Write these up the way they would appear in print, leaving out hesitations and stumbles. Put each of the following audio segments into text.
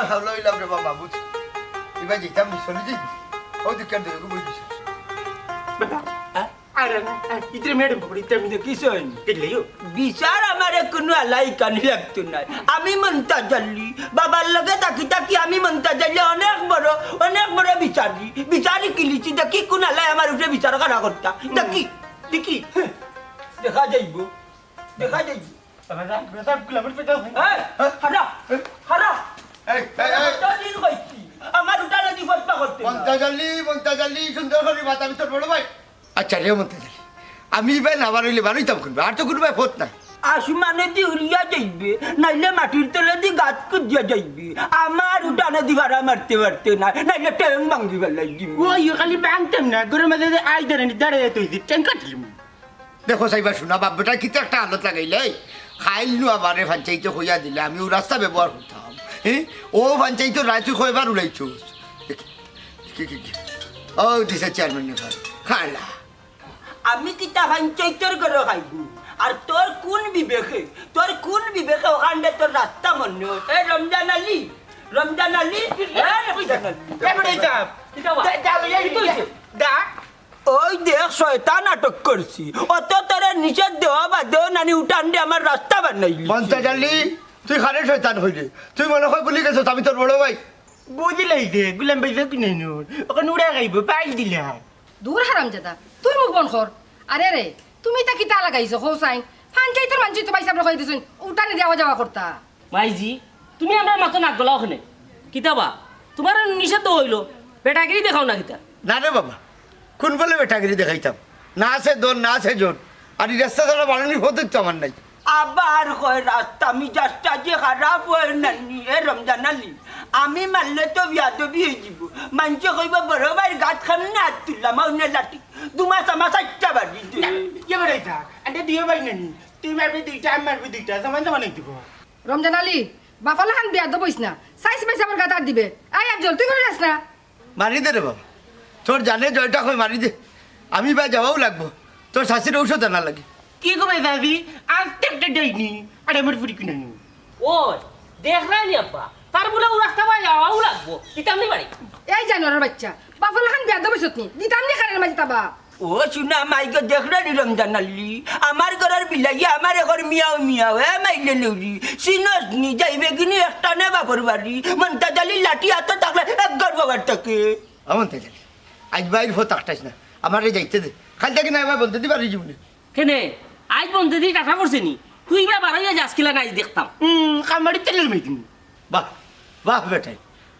আমার হাওলা হইলাম রে বাবা বুঝ এবার যেতাম মিশনে যাই ও দোকান থেকে বই দিছিস আরে না ইতরে মেডম পড়ি তেমনি কিছু হয়নি কেলেও বিচার আমারে কোনো আলাই কানি লাগতো না আমি মন্তাজাল্লি বাবার লগে তাকি তাকি আমি মন্তাজাল্লি অনেক বড় বিচারি বিচারি কিলিছি দেখি কোন আলাই আমার উপরে বিচার করা করতা দেখি দেখি দেখা যাইব আমার উঠানে দি ফটপা করতে মন্তাজাল্লি সুন্দর করে মাথা ভিতর বড় ভাই আচ্ছা রে মন্তাজাল্লি আমি ভাই নাবার হইলে বারোইতাম করবে আর তো কোনো ভাই ফোট নাই আসমানে দি উড়িয়া যাইবে নাইলে মাটির তলে দি গাছ কুদিয়া যাইবে আমার উঠানে দি ভাড়া মারতে না নাইলে ট্যাং ভাঙ্গি ফেলাই দিব ওই খালি ব্যাংকটাম না গরম মাঝে আই দাঁড়ানি দাঁড়িয়ে তুই ট্যাং কাটলিম দেখো সাইবার শোনা বাপটা কিন্তু একটা আলত লাগাইলে খাইল নু আমারে ফাঞ্চাইতে হইয়া দিলে আমি ও রাস্তা ব্যবহার করতাম হ্যাঁ ও ফাঞ্চাইত রায় তুই কয়বার উড়াইছো ও দিছে চেয়ারম্যান খাইলা আমি কিতা ফাঞ্চাইতর করে খাইব আর তোর কোন বিবেকে ওখানে তোর রাস্তা মনে হচ্ছে রমজান আলী ওই দেখ শয়তান নাটক করছি অত তোর নিষেধ দেওয়া বা দেও নানি উঠান দিয়ে আমার রাস্তা বানাইলি মন্তাজাল্লি তুই খারে শয়তান হইলে তুই মনে হয় বলি গেছো আমি তোর বড় ভাই বুঝলাই দে গুলাম বাইজা কিনে নুন ওখানে উড়ে খাইব পাইল দিলা দূর হারাম জাদা তুই মুখ বন কর আরে রে তুমি তা কিতা লাগাইছো হোসাইন ফাঞ্চাইতর মানছি তো পয়সা রখাই দিছুন উঠানে দেওয়া যাওয়া করতা ভাইজি তুমি আমার মাথা নাক গলা ওখানে কিতাবা তোমার নিষেধ তো হইলো বেটাগিরি দেখাও না কিতা না রে বাবা কোন বলে বেটাগিরি দেখাইতাম না আছে দোন না আছে জোন আর এই রাস্তা ধরা বানানির হতে তো আমার নাই আবার হয় রাস্তা মিজাজটা যে খারাপ হয় নানি এ রমজান আলী আমি মারলে তো বিয়াদবি হয়ে যাব মানুষ কইব বড় ভাইয়ের গাছ খান না তুললাম অন্য লাঠি দুমাস আমার চারটা বাড়ি কে বেড়াইতা আন্তে দিয়ে ভাই নানি তুই মারবি দুইটা আমি মারবি দুইটা সমান সমান দিব রমজান আলী বাফালা খান বিয়া দবইস না সাইজ পয়সা আমার গাতার দিবে আই আফজল তুই করে যাস না মারি দে রে বাবা তোর জানে জয়টা হয় মারি দে আমি ভাই যাওয়াও লাগবো তোর শাশির ঔষধ আনা লাগে কি কবে ভাবি আজ একটা দেয়নি আরে আমার ফুরি কিনে নি ওই দেখ রাইনি আব্বা তার বলে ও রাস্তা পাই যাওয়াও লাগবো কিতাম নি বাড়ি এই জানোয়ারের বাচ্চা বাফালা খান বিয়া দবইছত নি দিতাম নি খানের মাঝে তাবা ও শুনা মাইকে দেখলে রমজান আলী আমার ঘরের বিলাইয়া আমার এখন মিয়াও হে মাইলে লৌরি সিনস নি যাইবে কিনি একটা নে বাপর বাড়ি মন্তাজালি লাঠি হাতে থাকলে এক গর্ব থাকে মন্তাজালি আজ বাইর ফো তাকটাইস না আমার যাইতে দে খালি থাকি না এবার বলতে দি পারি জীবনে কেনে আজ বন্ধে দিয়ে টাকা করছে নি তুই বা বাড়াইয়া যাস কিলা নাই দেখতাম কামারি তেলের মেদিন বাহ বেটাই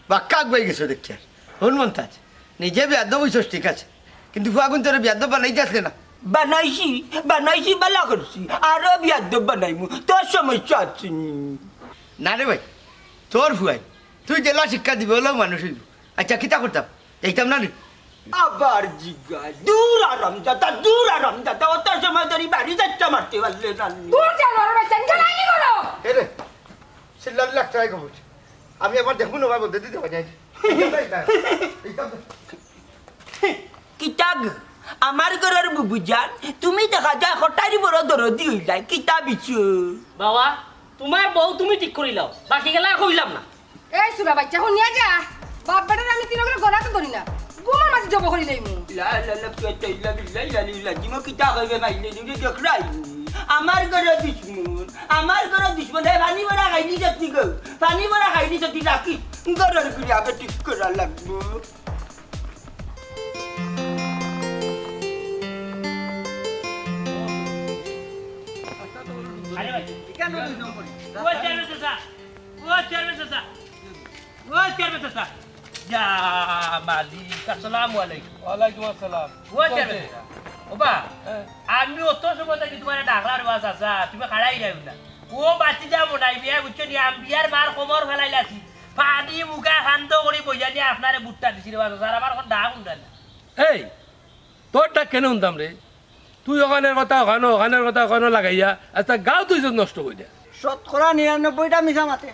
বাহ কাক বই গেছো দেখছি আর হন মন্তাজ নিজে বিয়াদ বইছস ঠিক আছে কিন্তু ফুয়াগুন তোর বিয়াদ বানাইতে আসলে না বানাইছি বালা করছি আরো বিয়াদ বানাইমু তোর সমস্যা আছে না রে ভাই তোর ফুয়াই তুই জেলা শিক্ষা দিবে হলেও মানুষ হইব আচ্ছা কিতা করতাম এইতাম না রে আবার জিজ্ঞা দূর আরাম দাদা অত সময় ধরে বাড়ি যাচ্ছা মারতে পারলে দূর জানোয়ারের বাচ্চা জ্বালানি করো এ রে সিল্লার লাখ ট্রাই করবো আমি আবার দেখুন ওবার বলতে দিতে পারি কিতাব আমার ঘরের বুবুজান তুমি দেখা যায় হঠাৎ বড় দরদি হয়ে যায় কিতাব ইচ্ছু বাবা তোমার বউ তুমি ঠিক করিলাও বাকি গেলা কইলাম না এই সুরা বাচ্চা শুনিয়া যা বাপ বেটার আমি তিনকে গড়াতে ধরি না গুমার মাঝে জব করি লইমু আমার ঘরে দুশ্মন পানি বড়া খাইনি যাচ্ছি গো পানি বড়া খাইনি যাচ্ছি রাখি ঘরের ঘুরে আগে ঠিক করা লাগবো আমি অত সময় থাকি তোমার ডাকলার বাস আসা তুমি খাড়াই যাই না ও বাতি যা মনাই বিয়া বুঝছো নি আমি বিয়ার মার খবর ফেলাইলাছি পানি মুখা শান্ত করে বইয়া নিয়ে আপনারে বুটটা দিছিল বাস আর আমার এখন ডাক উঠা না এই তোরটা কেন শুনতাম রে তুই ওখানের কথা ওখানে লাগাইয়া আচ্ছা গাও তুই নষ্ট করে দেয়া 99%টা মিছা মাতে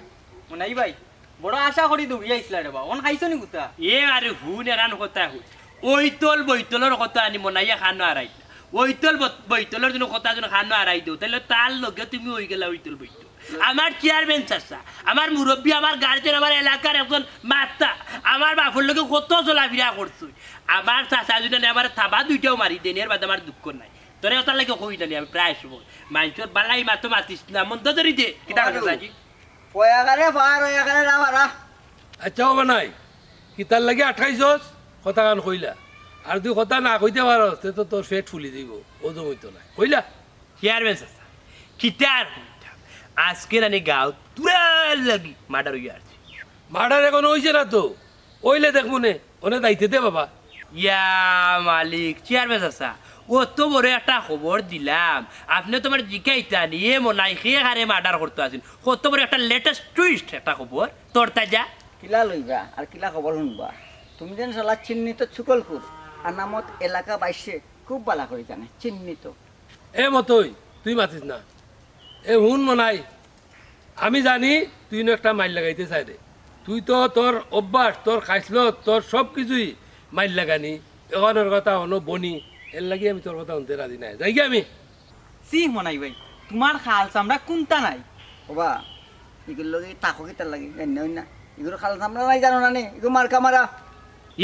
মনাই ভাই বড় আশা করি দৌড়িয়া আইসলা রে বা অন খাইছো নি গুতা এ আরে হুন এরান কথা হুন ওইতল বইতলের কথা আনি মনাইয়া খানো আড়াই ওইতল বইতলের জন্য কথা যেন খানো আড়াই দেও তাহলে তার লগে তুমি ওই গেলা ওইতল বইতল আমার চেয়ারম্যান চাচা আমার মুরব্বী আমার গার্জেন আমার এলাকার একজন মাতা আমার বাপর লোকে কত চলাফেরা করছো আমার চাচা যদি আমার থাবা দুইটাও মারি দেন এর বাদে আমার দুঃখ নাই তোরে ওটার লাগে কই জানি আমি প্রায় সময় মানুষের বালাই মাতো মাতিস না মন তো ধরি দে কিতা কথা চাচি পয়াগারে পার হয়াগারে না মারা আচ্ছা হবে নাই কিতার লাগে 28 কথা গান কইলা আর তুই কথা না কইতে পারো তে তো তোর পেট ফুলি দিব ওজন হইতো না কইলা চেয়ারম্যান চাচা কিতার আজকে নানি গাঁও তুরাল লাগি মার্ডার হইয়া আছে মার্ডার এখন হইছে না তো ওইলে দেখবো নে ওনে দাইতে দে বাবা ইয়া মালিক চেয়ারম্যান চাচা অত বড় একটা খবর দিলাম আপনি তোমার জিকাইতা নিয়ে মনাই খেয়ে হারে মার্ডার করতে আসেন কত বড় একটা লেটেস্ট টুইস্ট একটা খবর তোর তাজা কিলা লইবা আর কিলা খবর শুনবা তুমি যেন চলা চিহ্নিত চুকলপুর আর নামত এলাকা বাইশে খুব বালা করে জানে চিহ্নিত এ মতই তুই মাতিস না এ হুন মনাই আমি জানি তুই না একটা মাইল লাগাইতে চাই রে তুই তো তোর অভ্যাস তোর খাইসলত তোর সব কিছুই মাইল লাগানি এখনের কথা হনো বনি এর লাগি আমি তোর কথা শুনতে রাজি নাই যাই আমি সি মনাই ভাই তোমার খাল চামড়া কোনটা নাই ওবা এগুলো লগে তাকো কিতার লাগে জানি না এগুলো খাল আমরা নাই জানো না নে এগুলো মার্কা মারা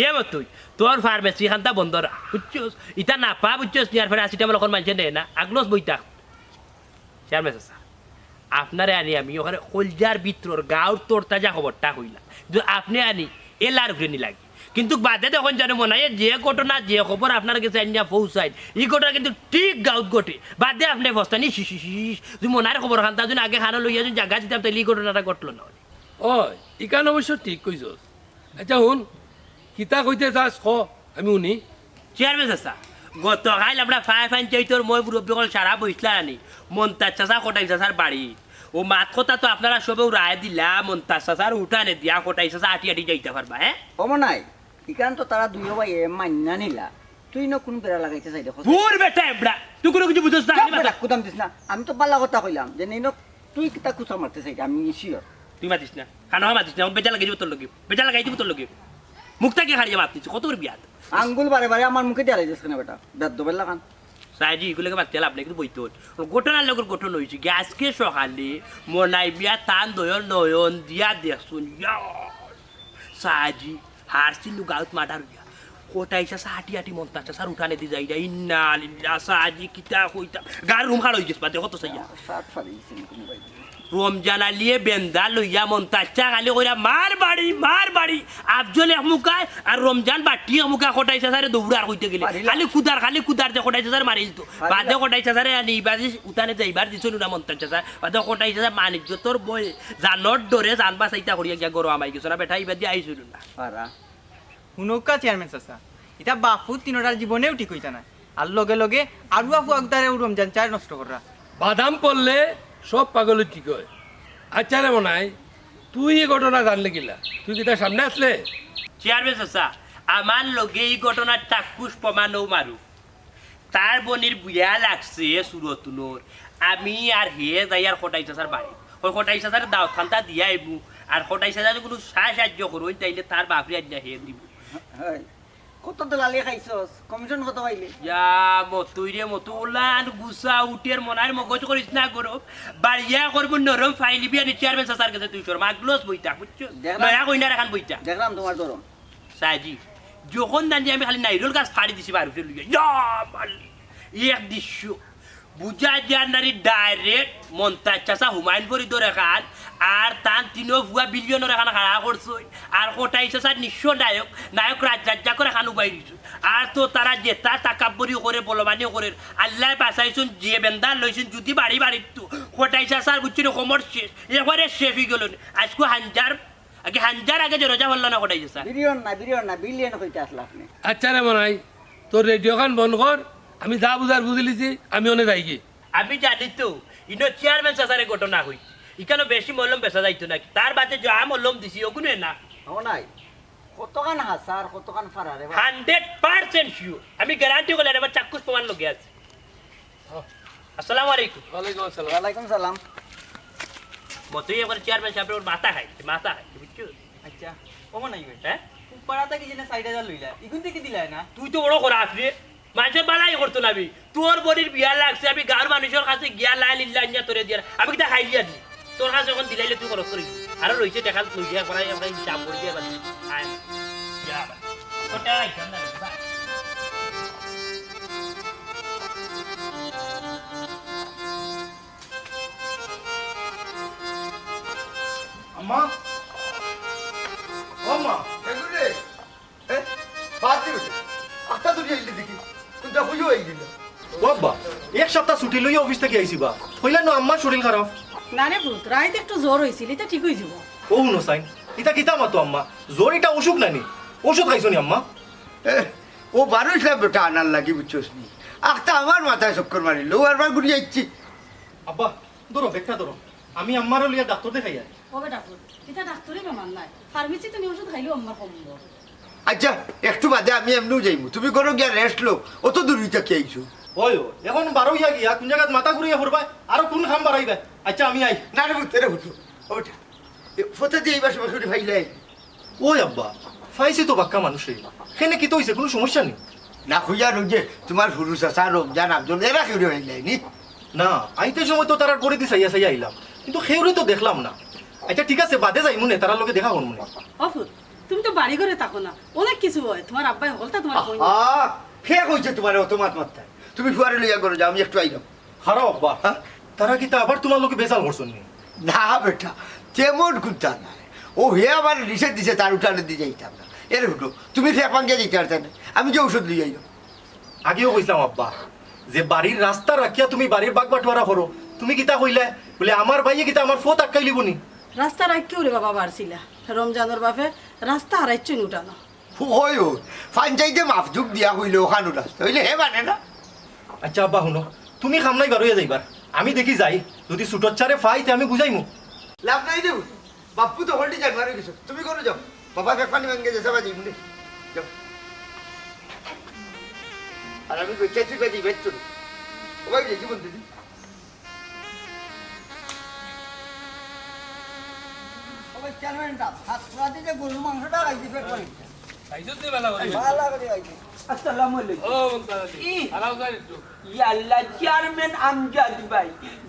এ মতই তোর ফার্মেসি খানটা বন্ধ রাখ বুঝছস ইটা না পা বুঝছস নিয়ার ফেরে 80 টাকা মানুষে নেয় না আগলস বইতা চেয়ারম্যান চাচা আপনারে আনি আমি ওখানে কলজার ভিতর গাঁর তোর তাজা খবরটা কইলাম যে আপনি আনি এলার উপরে নি লাগে কিন্তু বাদে তখন জানো মনে হয় যে ঘটনা যে খবর আপনার কাছে আনিয়া পৌঁছায় এই ঘটনা কিন্তু ঠিক গাঁত ঘটে বাদে আপনি বস্তানি শিশ তুই মনার খবর খানতা যদি আগে খানো লইয়া যদি জায়গা দিতাম তাহলে এই ঘটনাটা ঘটলো না ও ইকান অবশ্য ঠিক কইছস আচ্ছা হুন কিতা কইতে চাস খ আমি শুনি চেয়ারম্যান চাচা গতকাল আমরা ফাই পঞ্চায়েতর মই মুরব্বীকল সারা বইসলা আনি মন্তাজ চাচা কোটাই চাচার বাড়ি ও মাত কথা তো আপনারা সবেও রায় দিলা মন্তাজ চাচার উঠানে দিয়া কোটাই চাচা আটি আটি যাইতে পারবা হ্যাঁ অমন নাই ইকান তো তারা দুই ভাই মান্না নিলা তুই না কোন বেড়া লাগাইতে চাই দেখো ভুর বেটা এবড়া তুই কোনো কিছু বুঝছ না কুদাম দিস না আমি তো পাল্লা কথা কইলাম যে নেই তুই কিতা কুচা মারতে চাই আমি শিওর তুই মাতিস না খানা মাতিস না বেজা লাগাই দিব তোর লগে বেজা লাগাই দিব তোর লগে মুখটা কে হারিয়ে মাতিস কত বড় বিয়াত আঙ্গুল বারে বারে আমার মুখে দিয়ে দিস কেন বেটা বেদ দবেল লাগান সাইজি এগুলোকে মারতে লাভ নেই কিন্তু বইতে ঘটনার লোকের ঘটনা হয়েছে আজকে সকালে মনাই বিয়া টান নয়ন দিয়া দেখছুন সাইজি হারছিল গাঁত মার্ডার হইয়া কোটাই চাষা হাঁটি হাঁটি মন্তাজ চাষার উঠানে দি যাই ইন্না লিল্লা সাইজি কিতা কইতা গার রুম খাড় হয়ে গেছে পাতে কত সাইয়া সাত ফালি দিছেন কোন ভাই রমজান আলিয়ে বেন্দা লইয়া মন্তাজা খালি কইরা মার বাড়ি আফজল এক মুখায় আর রমজান বাটি এক মুখা কোটাই চাষারে দৌড়ার কইতে গেলে খালি কুদার যে কোটাই চাষার মারিল তো বাদে কোটাই চাষারে আনি বাজি উঠানে যাইবার দিছ না মন্তাজ চাষা বাদে কোটাই চাষা মানিক তোর বই জানর ডরে জানবা চাইতা করিয়া গিয়া গরম আমাই গেছ না বেটা ইবা দিয়ে আইছিল না পারা শুনকা চেয়ারম্যান চাচা এটা বাপু তিনটার জীবনেও ঠিক হইতা না আর লগে লগে আরু আপু আগদারে রমজান চার নষ্ট করা বাদাম পড়লে সব পাগলের ঠিক হয় আচ্ছা রে মনাই তুই এই ঘটনা জানলে কিলা তুই কি তার সামনে আসলে চেয়ারম্যান চাচা আমার লগে এই ঘটনার চাক্ষুষ প্রমাণও মারু তার বনির বুয়া লাগছে সুরতুনোর আমি আর হে যাই আর কোটাই চাচার বাড়ি ওই কোটাই চাচার দাওয়াত খান্তা দিয়া আইবু আর কোটাই চাচা কোনো সাহায্য করো তাইলে তার বাপরে আজ হে দিব কত দলালি খাইছস কমিশন কত পাইলি ইয়া মতুই রে মতু উলান গুসা উটের মনার মগজ করিস না গরব বাড়িয়া করব নরম ফাইলি বিয়া নি চেয়ারম্যান চাচার কাছে তুই সর মাগলস বইতা বুঝছো নয়া কইনা রাখান বইতা দেখলাম তোমার দরম সাজি যখন জানি আমি খালি নাইরোল গাছ ফাড়ি দিছি বারুতে লইয়া ইয়া মালি এক দৃশ্য বুঝা যার নারী ডাইরেক্ট মন্তাজ চাচা হুমায়ুন ফরিদর খান আর তার তিনও ভুয়া বিলিয়নের এখানে খাড়া করছো আর কোটাই চাচার নিঃস্ব নায়ক রাজ্জা করে খান উবাই দিছো আর তো তারা জেতা তাকাব্বরি করে বলবানি করে আল্লাহ বাঁচাইছুন যে বেন্দার লইছুন যদি বাড়ির তো কোটাই চাচার বুঝছিল কোমর শেষ এবারে শেষ হয়ে গেল আজকে হাঞ্জার আগে যে রোজা বললো না কোটাই চাচা বিলিয়ন না বিলিয়ন কইতে আসলা আপনি আচ্ছা রে মনাই তোর রেডিও খান বন্ধ কর আমি যা বুঝার বুঝলিছি আমি অনে যাই কি আমি জানি তো ইনো চেয়ারম্যান চাচারে ঘটনা হই ইখানে বেশি মলম বেচা যাইতো নাকি তার বাদে যা মলম দিছি ওগুলো না ও নাই কতখান হাসার কতখান ফারারে 100% শিওর আমি গ্যারান্টি করলে আমার চাক্ষুষ প্রমাণ লগে আছে আসসালামু আলাইকুম ওয়ালাইকুম আসসালাম ওয়ালাইকুম সালাম মতই এবার চেয়ারম্যান সাহেব ওর মাথা খাই বুঝছো আচ্ছা কমন নাই ভাই হ্যাঁ পাড়াতে কি জেনে 60,000 লইলা ইগুন থেকে দিলাই না তুই তো বড় করা আসবে মানুষের বালাই করতো না আমি তোর বডির বিয়া লাগছে আমি গাঁর মানুষের কাছে গিয়া লাই লিল্লা তোরে দিয়া আমি কিটা খাই দিয়া দি তোর কাছে যখন দিলাইলে তুই খরচ করিস আরো রয়েছে দেখা লইয়া পড়াই আমরা হিসাব করে দিয়ে পারি আয় যা কোটা আইতাম না ভাই আম্মা ও আম্মা এগুলো বাদ দিবে আত্মা তুই আইলে দেখি তুই হইও এই দিল ও আব্বা এক সপ্তাহ ছুটি লইয়া অফিস থেকে আইছি বা কইলা না আম্মার শরীর খারাপ না রে ভূত রাইতে একটু জ্বর হয়েছিল এটা ঠিক হয়ে যাব ও নো সাইন এটা কিতা মাতো আম্মা জ্বর এটা অসুখ নানি ওষুধ খাইছো নি আম্মা ও বারোইছিলাম বেটা আনার লাগি বুঝছোস নি আখটা আমার মাথায় চক্কর মারিল ও আরবার ঘুরে যাচ্ছি আব্বা ধরো ব্যাগটা ধরো আমি আম্মারও লিয়া ডাক্তার দেখাই আই ও বেটা ভূত এটা ডাক্তারই বেমার নাই ফার্মেসিতে নিয়ে ওষুধ খাইলেও আমার কমব আচ্ছা একটু বাদে আমি এমনিও যাইবো তুমি করো গিয়া রেস্ট লো অত দূরিটা কে আইছো ওই এখন বারো ইয়া গিয়া কোন জায়গাত মাথা ঘুরিয়া ফুরবা আর কোন খাম বাড়াইবে আচ্ছা আমি আই না রে বুঝতে রে বুঝলো ও বেটা ফতে দিয়ে এইবার সময় ছুটি ফাইলে ওই আব্বা ফাইছি তো বাক্কা মানুষে সেনে কি তো হইছে কোনো সমস্যা নেই না খুঁজা রোজে তোমার ফুরুষ আসা রমজান আব্দুল এরা কেউ হইলে নি না আইতে সময় তো তারা করে দি সাইয়া সাইয়া আইলাম কিন্তু সেউরে তো দেখলাম না আচ্ছা ঠিক আছে বাদে যাই মনে তারা লোকে দেখা হন মনে ও ভূত তুমি তো বাড়ি ঘরে থাকো না অনেক কিছু হয় তোমার আব্বাই হলতা তোমার কই কে কইছে তোমার অত মাত মাত্রায় তুমি ফুয়ারে লইয়া করো যাও আমি একটু আইলাম খারাপ আব্বা হ্যাঁ? তারা কি তা আবার তোমার লোকে বেজাল করছেন নি না বেটা তেমন কুত্তা না ও হে আমার নিষেধ দিছে তার উঠানে দিয়ে যাইতাম না এর হুটো তুমি ফেপাঙ্গে যেতে পারতে না আমি যে ওষুধ লিয়ে আইলাম আগেও কইছিলাম আব্বা যে বাড়ির রাস্তা রাখিয়া তুমি বাড়ির বাগ বাটোয়ারা করো তুমি কিতা কইলে বলে আমার ভাইয়ে কিতা আমার ফোত আটকাই লিব নি রাস্তা রাখিও রে বাবা বাড়ছিলা রমজানের বাপে রাস্তা হারাইছুন উঠানো হয় ও ফাঞ্চাইতে মাফজুক দিয়া হইলে ওখানো রাস্তা হইলে হে মানে না আচ্ছা আব্বা শুনো তুমি খামলাই বারোয়া যাইবার আমি দেখি যাই যদি সুটচ্চারে ফাইতে আমি বুঝাইমু লাভ নাই দেব বাপু তো হল্টি যাই মারে কিছু তুমি করো যাও বাবা ফেপানি ভাঙ্গে যেতে পারি মনে যাও আর আমি কই চেষ্টা করি বেচছো ওই যে কি বলতে ওই চ্যানেলটা হাত রাতে যে গরু মাংসটা খাইতে ফেট করি খাইছো তুই ভালো করে ভালো করে খাইতে আসসালামু আলাইকুম ও মন্তাজি আলাও যাই একটু ইয়াল্লা চেয়ারম্যান আমজাদ ভাই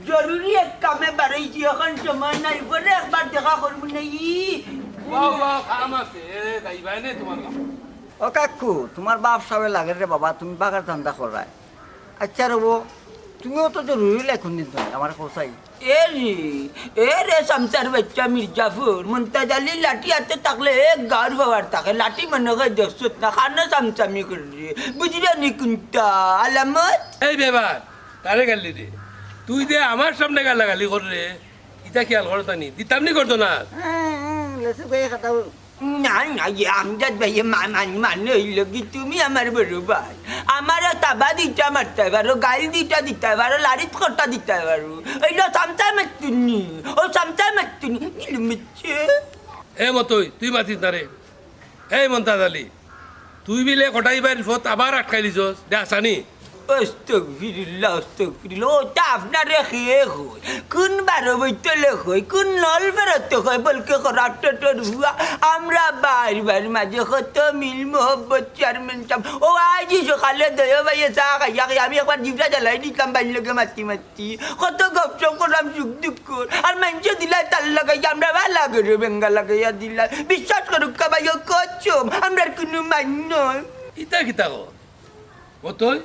জরুরি এক কামে বাড়াইছি এখন সময় নাই বলে একবার দেখা করবো না বাবা কাম আছে যাইবাই নে তোমার কাম ও কাকু তোমার বাপ সাবে লাগে রে বাবা তুমি বাগার ধান্দা করায় আচ্ছা রব তুমিও তো জরুরি লেখুন দিন আমার কোসাই এ রে শামসার বাচ্চা মির্জাফর মুনতাজ আলী লাঠি হাতে থাকলে এক গার বাবার থাকে লাঠি মনে হয় দেখছত না খানা চামচামি করে বুঝলি নি কোনটা আলামত এই বেবার তারে গালি রে তুই যে আমার সামনে গালাগালি কর রে ইটা খেয়াল করতা নি দিতাম নি করতো না লেসু গিয়ে খাতা না না আমজাদ ভাই মানে হইল কি তুমি আমার বড় ভাই আমার তাবা দিতে মারতে পারো গাল দিতে পারো লাড়িত কটা দিতে পারো ওইল চামচা মারতুনি ও চামচা মারতুনি গিল মিচ্ছে এ মতই তুই মাতিস না রে এই মন্তাজ আলী তুই বিলে কটাই বাড়ির ফত আবার আটকাই দিছস দে আসানি আস্তাগফিরুল্লাহ ওটা আপনার খেয়ে হয় কোন বারো বইতলে হয় কোন নল বেরোতে হয় বলকে খরাটোর হুয়া আমরা বাড়ি মাঝে কত মিল মোহব্বত চেয়ারম্যান সাহেব ও আজ সকালে দয়া ভাইয়ে চা খাইয়া আমি একবার জিভটা জ্বালাই দিতাম বাইর লোকে মাতি কত গপসপ করলাম সুখ দুঃখ আর মানুষ দিলাই তার লাগাইয়া আমরা ভালো লাগে বেঙ্গা লাগাইয়া দিলাই বিশ্বাস করুক ভাই কচম আমরা কোনো মান্য ইতা কিতা কর মতই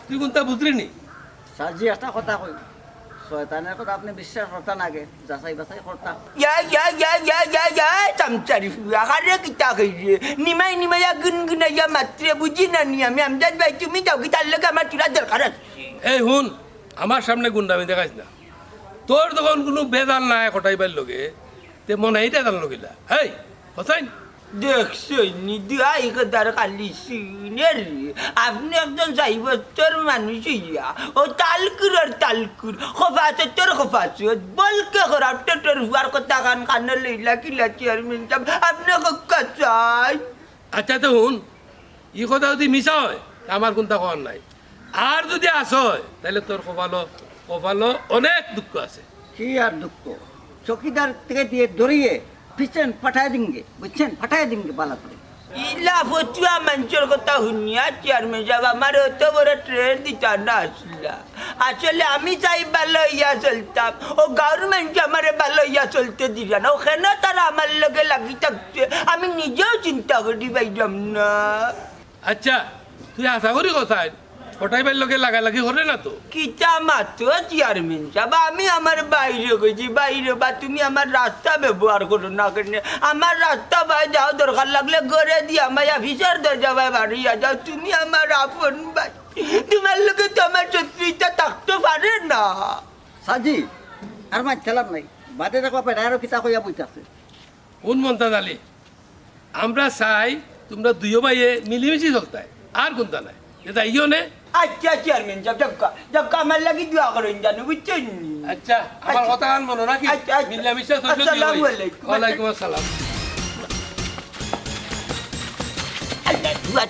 তুই কোনটা বুঝলি নি সাজি একটা কথা কই শয়তানের কথা আপনি বিশ্বাস করতা নাগে যাচাই বাছাই করতা চামচারি আরে কিতা কইরে নিমাইয়া গুনগুনাইয়া মাত্রে বুঝি না নি আমি আমজাদ ভাই তুমি যাও কি তার লগে আমার চুরা দরকার আছে এই হুন আমার সামনে গুন্ডামি দেখাইস না তোর তখন কোনো বেজাল নাই কটাইবার লগে তে মনে এইটা জান লগিলা হেই হসাইন দেখছনি দুয়াই কথার খালি শুনের আপনি একজন সাইবস্তর মানুষ হইয়া ও তালকুর খোফাচর বলকে খরাপটের হুয়ার কথা কানে লইলা কিলা চেয়ারম্যান সাহেব আপনি কক্কা চাই আচ্ছা তো হুন ই কথা যদি মিশা হয় আমার কোনটা কর নাই আর যদি আস হয় তাহলে তোর কপালো অনেক দুঃখ আছে কি আর দুঃখ চকিদার থেকে দিয়ে ধরিয়ে পিছন পাঠায় দিঙ্গে বুঝছেন পাঠায় দিঙ্গে বালা করে ইলা ফতুয়া মানুষের কথা শুনিয়া চেয়ারম্যান সাহেব আমার অত বড় ট্রেন দিতা না আসলা আসলে আমি চাই ভালো ইয়া চলতাম ও গভর্নমেন্ট আমার ভালো ইয়া চলতে দিল না ওখানে তারা আমার লগে লাগি থাকছে আমি নিজেও চিন্তা করি পাইলাম না আচ্ছা তুই আশা করি কোথায় কোটাই বাইর লোকে লাগালাগি করে না তো কিতা মাত্র চেয়ারম্যান সাহেব আমি আমার বাইরে গেছি বাইরে বা তুমি আমার রাস্তা ব্যবহার করো না কেন আমার রাস্তা ভাই যাও দরকার লাগলে ঘরে দিয়ে আমার অফিসার দরজা ভাই বাড়িয়া যাও তুমি আমার আপন ভাই তোমার লোকে তো আমার শত্রুতা থাকতে পারে না সাজি আর মাছ খেলাম নাই বাদে দেখবা পেট আরো কিতা কইয়া বইতাছে কোন মন্তাজ আলী আমরা চাই তোমরা দুইও ভাইয়ে মিলিমিশি চলতায় আর কোনটা নাই এটা ইও নে আচ্ছা চেয়ারম্যান সাহেব জক্কা আমার লাগি দোয়া করেন জানো বুঝছেন আচ্ছা আমার কথা কান মনে রাখি আচ্ছা, আচ্ছা। মিলামিশা চলছে আসসালামু আলাইকুম। ওয়ালাইকুম আসসালাম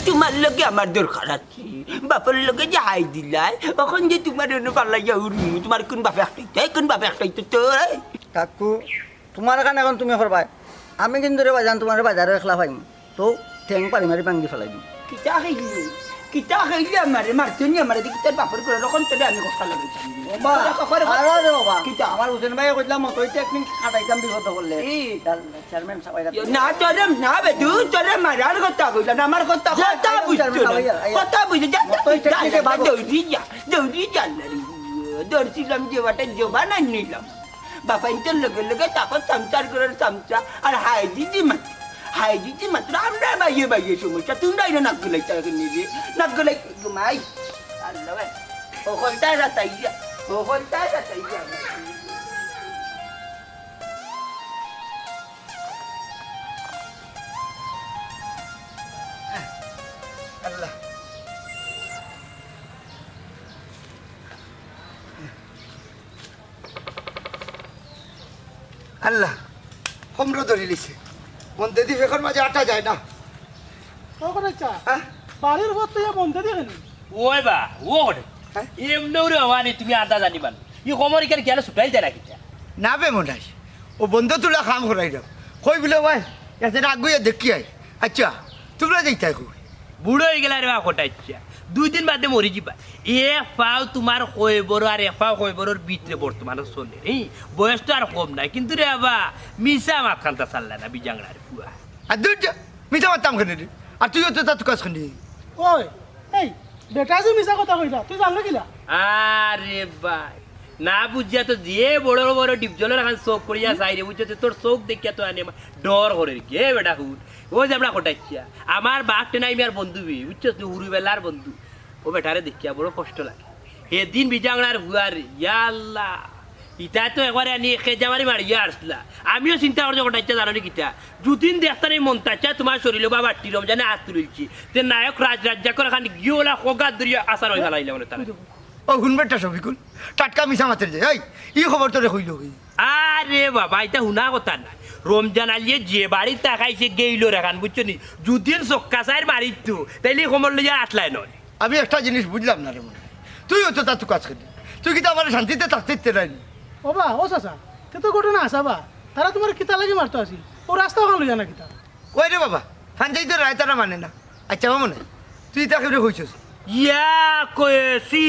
তোমার লোকে আমার দরকার আছে বাপের লোকে যে হাই দিলাই তখন যে তোমার এনে পাল্লাইয়া উড়মু তোমার কোন বাপে একটাই কোন বাপে একটাই তো কাকু তোমার কারণে এখন তুমি করবাই আমি কিন্তু রে বাজান তোমার বাজারে একলা পাইম তো ঠেং পারি মারি ভাঙ্গি ফেলাই দিম কিতা খাইলে আমারে মারতেনি আমারে দেখি তোর বাপের করে তখন তোরে আমি কথা লাগাইছি কিতা আমার হুসেন ভাই কইলাম মতই টেকনিক খাটাইতাম বিপদ করলে চেয়ারম্যান সবাই না তোরে না বেদু তোরে মারার কথা কইলা না আমার কথা কথা বুঝছো কথা বুঝে যা দৌড়ি যা দৌড়ছিলাম যে বাটা জবানা নিলাম বাপা ইন্টার লগে লগে তারপর চামচার করে চামচা আর হাই দিদি মাত্র আমরা বাইয়ে সমস্যা তোমরা এটা নাক গলাই তাকে নিবি নাক গলাই ঘুমাই আল্লাহ ভাই ওখানটা রাতাইয়া আল্লাহ আল্লাহ কমরো ধরে লিছে মন্দির দি ফেকর মাঝে আটা যায় না হ্যাঁ? বাড়ির ঘর তো বন্ধে দেখেন ওই বা ও হ্যাঁ? এমনও রে হওয়া তুমি আদা জানিবান ই খবর ইকার গেলে ছুটাই দেয় নাকি না বে মন্ডাই ও বন্ধ তুলা কাম করাই দাও কই বলে ভাই এতে আগুয়ে দেখি আই আচ্ছা তোমরা যাইতে কই বুড়ো হয়ে গেলে রে বা কোটাইছা 2 দিন বাদে মরি যাবা এ ফাও তোমার কইবর আর এ ফাও কইবরের ভিতরে বর্তমানে চলে এই বয়স তো আর কম নাই কিন্তু রে বাবা মিশা মাখানটা চাললা না বিজাংড়ার ফুয়া আর দুই মিঠা মারতাম কেন রে আর তুইও তো তার কাজ খানি ওই এই বেটা যে মিছা কথা কইলা তুই জানলে কিলা আরে ভাই না বুঝিয়া তো যে বড় বড় ডিপজলের এখন চোখ করিয়া চাই রে বুঝছো তোর চোখ দেখিয়া তো আনে ডর করে কে বেটা হুন ও যে আমরা কোটাইছিয়া আমার বাঘটে নাই মিয়ার বন্ধু বি বুঝছো তুই উড়ুবেলার বন্ধু ও বেটারে দেখিয়া বড় কষ্ট লাগে সেদিন বিজাংড়ার ভুয়ার ইয়াল্লা ইটা তো একবারে আনি খেজামারি মারিয়া আসলা আমিও চিন্তা করছি কোটাইছা জানো নি কিটা দুদিন দেখতে নেই মন তাচ্ছা তোমার শরীরে বা বাটি রমজানে হাত তুলেছি তে নায়ক রাজ্যা করে খানি গিয়েওলা খোগা দরিয়া আসার হয়ে ফেলাইলে মানে তারা ও শুনবেটা সবিকুল টাটকা মিশা মাতের যে এই খবর তোরে কইল কি আরে বাবা এটা শুনা কথা না রমজান আলিয়ে যে বাড়ির তাকাইছে গেইল রেখান বুঝছো নি যদিন চক্কা চাইর বাড়ির তো তাইলে খবর লইয়া আসলাই নয় আমি একটা জিনিস বুঝলাম না রে মনে তুইও তো তার কাজ করি তুই কি তো আমার শান্তিতে থাকতে ইচ্ছে রাইনি ও বা ও চাচা তে তো ঘটনা আসা বা তারা তোমার কিতা লাগি মারতো আসি ও রাস্তা ওখান লইয়া না কিতা ওই রে বাবা ফাঞ্চাই তো রায় তারা মানে না আচ্ছা মনে তুই তাকে হইছিস ইয়া কয়ে সি